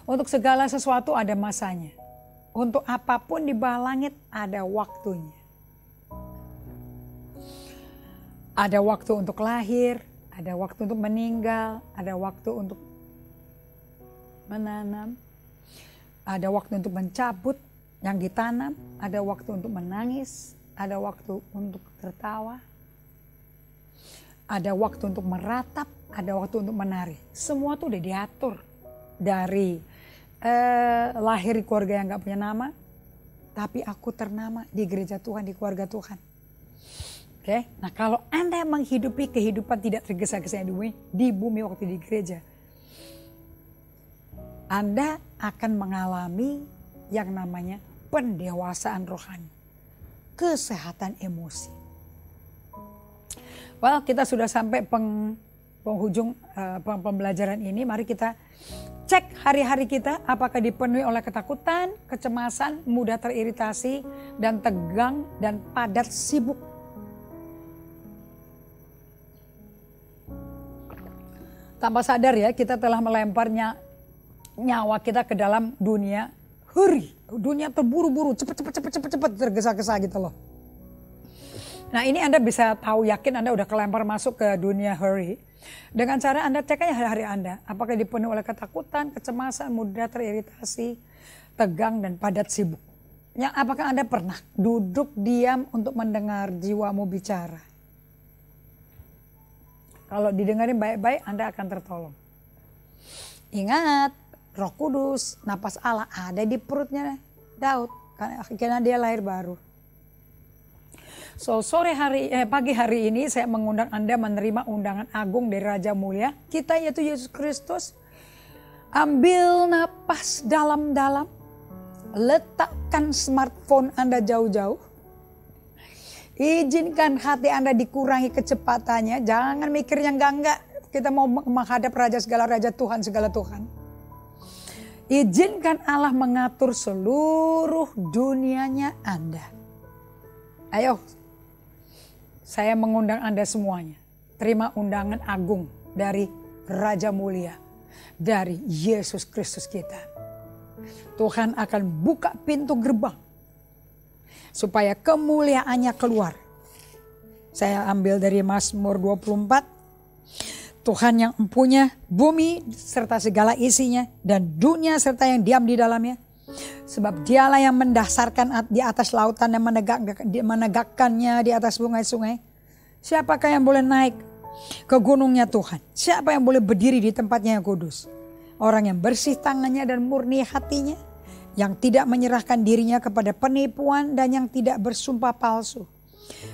Untuk segala sesuatu ada masanya. Untuk apapun di bawah langit ada waktunya. Ada waktu untuk lahir, ada waktu untuk meninggal, ada waktu untuk menanam, ada waktu untuk mencabut yang ditanam, ada waktu untuk menangis, ada waktu untuk tertawa, ada waktu untuk meratap, ada waktu untuk menari. Semua tuh udah diatur dari lahir di keluarga yang gak punya nama, tapi aku ternama di gereja Tuhan, di keluarga Tuhan. Oke, nah kalau Anda menghidupi kehidupan tidak tergesa-gesa di bumi waktu di gereja, Anda akan mengalami yang namanya pendewasaan rohani, kesehatan emosi. Well, kita sudah sampai penghujung pembelajaran ini. Mari kita cek hari-hari kita apakah dipenuhi oleh ketakutan, kecemasan, mudah teriritasi, dan tegang, dan padat sibuk. Tanpa sadar ya, kita telah melemparnya nyawa kita ke dalam dunia hurry. Dunia terburu-buru, cepet, tergesa-gesa gitu loh. Nah, ini Anda bisa tahu yakin Anda udah kelempar masuk ke dunia hurry dengan cara Anda cek aja hari-hari Anda. Apakah dipenuhi oleh ketakutan, kecemasan, mudah teriritasi, tegang, dan padat sibuk. Yang apakah Anda pernah duduk diam untuk mendengar jiwamu bicara? Kalau didengarin baik-baik Anda akan tertolong. Ingat, Roh Kudus, napas Allah ada di perutnya Daud karena dia lahir baru. So pagi hari ini saya mengundang Anda menerima undangan agung dari Raja Mulia kita yaitu Yesus Kristus. Ambil napas dalam-dalam, letakkan smartphone Anda jauh-jauh. Izinkan hati Anda dikurangi kecepatannya, jangan mikir yang enggak. Kita mau menghadap Raja segala Raja, Tuhan segala Tuhan. Izinkan Allah mengatur seluruh dunianya Anda. Ayo, saya mengundang Anda semuanya. Terima undangan agung dari Raja Mulia, dari Yesus Kristus kita. Tuhan akan buka pintu gerbang supaya kemuliaannya keluar. Saya ambil dari Mazmur 24. Tuhan yang mempunyai bumi serta segala isinya dan dunia serta yang diam di dalamnya. Sebab dialah yang mendasarkan di atas lautan dan menegakkannya di atas sungai-sungai. Siapakah yang boleh naik ke gunungnya Tuhan? Siapa yang boleh berdiri di tempatnya yang kudus? Orang yang bersih tangannya dan murni hatinya, yang tidak menyerahkan dirinya kepada penipuan dan yang tidak bersumpah palsu.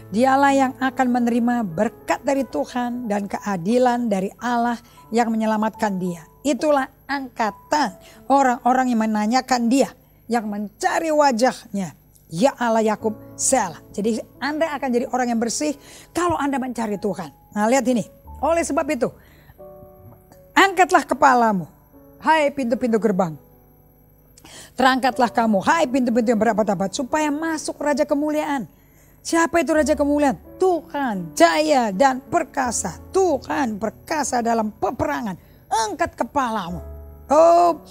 Dialah yang akan menerima berkat dari Tuhan dan keadilan dari Allah yang menyelamatkan dia. Itulah angkatan orang-orang yang menanyakan dia, yang mencari wajahnya. Ya Allah Yakub, Selah. Jadi Anda akan jadi orang yang bersih kalau Anda mencari Tuhan. Nah lihat ini, oleh sebab itu, angkatlah kepalamu, hai pintu-pintu gerbang. Terangkatlah kamu, hai pintu-pintu yang berabad-abad, supaya masuk Raja Kemuliaan. Siapa itu Raja Kemuliaan? Tuhan jaya dan perkasa. Tuhan perkasa dalam peperangan. Angkat kepalamu. Oh,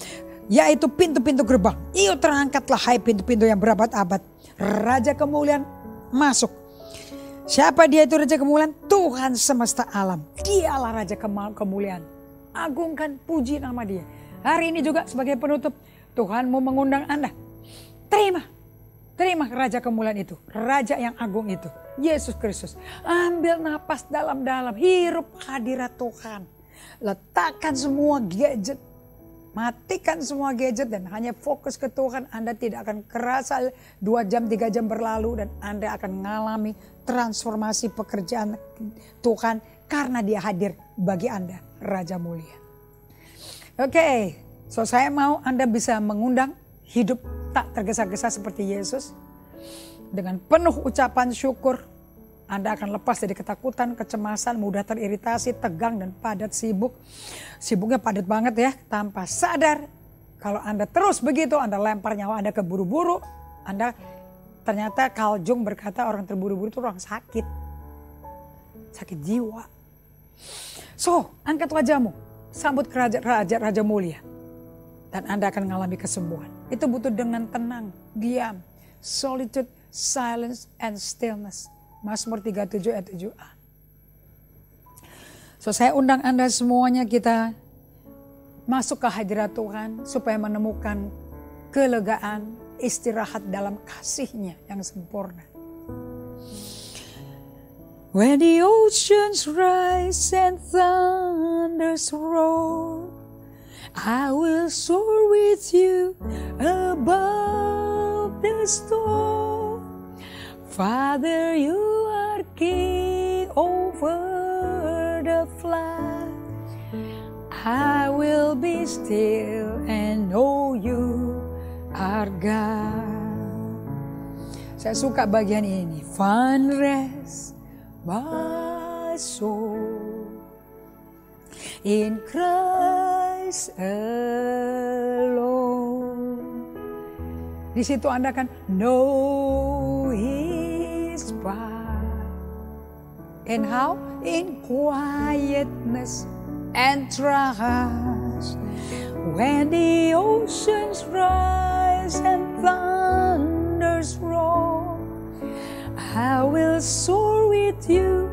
yaitu pintu-pintu gerbang. Iyo terangkatlah hai pintu-pintu yang berabad-abad. Raja Kemuliaan masuk. Siapa dia itu Raja Kemuliaan? Tuhan semesta alam. Dialah Raja Kemuliaan. Agungkan, puji nama dia. Hari ini juga sebagai penutup, Tuhan mau mengundang Anda. Terima Raja Kemuliaan itu. Raja yang agung itu. Yesus Kristus. Ambil napas dalam-dalam. Hirup hadirat Tuhan. Letakkan semua gadget. Matikan semua gadget dan hanya fokus ke Tuhan. Anda tidak akan kerasa 2 jam 3 jam berlalu. Dan Anda akan mengalami transformasi pekerjaan Tuhan. Karena dia hadir bagi Anda. Raja mulia. Oke. So saya mau Anda bisa mengundang hidup tak tergesa-gesa seperti Yesus. Dengan penuh ucapan syukur. Anda akan lepas dari ketakutan, kecemasan, mudah teriritasi, tegang dan padat sibuk. Sibuknya padat banget ya, tanpa sadar. Kalau Anda terus begitu, Anda lempar nyawa Anda ke buru-buru. Anda ternyata Carl Jung berkata orang terburu-buru itu orang sakit. Sakit jiwa. So, angkat wajahmu. Sambut Raja mulia. Dan Anda akan mengalami kesembuhan. Itu butuh dengan tenang, diam, solitude, silence, and stillness. Mazmur 37 ayat 7a. So saya undang Anda semuanya kita masuk ke hadirat Tuhan supaya menemukan kelegaan, istirahat dalam kasih-Nya yang sempurna. When the oceans rise and thunders roar, I will soar with you above the storm. Father, you are king over the flood. I will be still and know you are God. Saya suka bagian ini. Find rest my soul in Christ alone. Di situ Anda akan know His power. And how? In quietness and trust. When the oceans rise and thunders roar, I will soar with you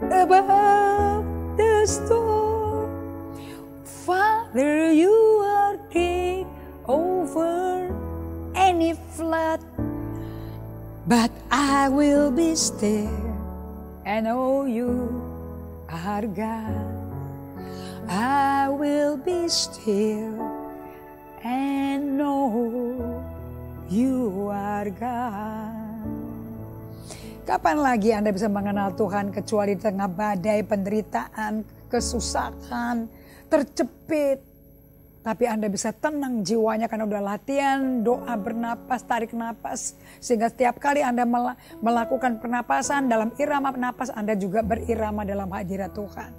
above the storm. Father, you are king over any flood, but I will be still and know you are God. I will be still and know you are God. Kapan lagi Anda bisa mengenal Tuhan kecuali di tengah badai, penderitaan, kesusahan, terjepit. Tapi Anda bisa tenang jiwanya karena udah latihan, doa bernapas, tarik napas. Sehingga setiap kali Anda melakukan pernapasan dalam irama napas, Anda juga berirama dalam hadirat Tuhan.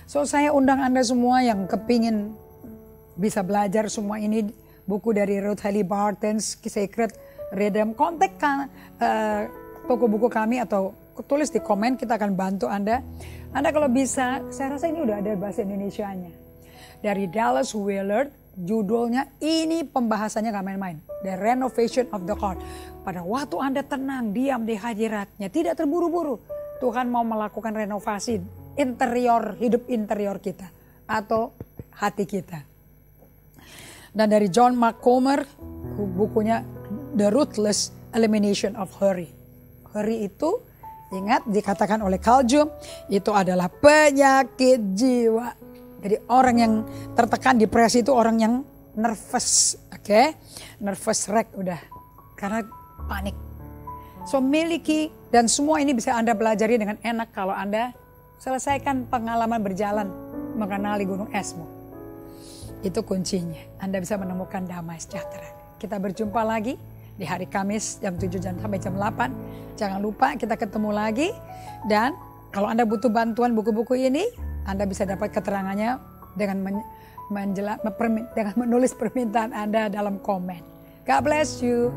So saya undang Anda semua yang kepingin bisa belajar semua ini. Buku dari Ruth Haley Barton's Sacred Rhythm. Kontak toko buku kami atau tulis di komen, kita akan bantu Anda. Anda kalau bisa, saya rasa ini udah ada bahasa Indonesianya. Dari Dallas Willard, judulnya ini pembahasannya gak main-main. The Renovation of the Heart. Pada waktu Anda tenang, diam di hadiratnya, tidak terburu-buru. Tuhan mau melakukan renovasi interior, hidup interior kita. Atau hati kita. Dan dari John Mark Comer, bukunya The Ruthless Elimination of Hurry. Hurry itu, ingat dikatakan oleh Carl Jung, itu adalah penyakit jiwa. Jadi orang yang tertekan, depresi itu orang yang nervous, oke? Nervous wreck udah, karena panik. So miliki, dan semua ini bisa Anda pelajari dengan enak kalau Anda selesaikan pengalaman berjalan mengenali gunung esmu. Itu kuncinya, Anda bisa menemukan damai sejahtera. Kita berjumpa lagi di hari Kamis jam 7 sampai jam 8. Jangan lupa kita ketemu lagi. Dan kalau Anda butuh bantuan buku-buku ini, Anda bisa dapat keterangannya dengan dengan menulis permintaan Anda dalam komen. God bless you.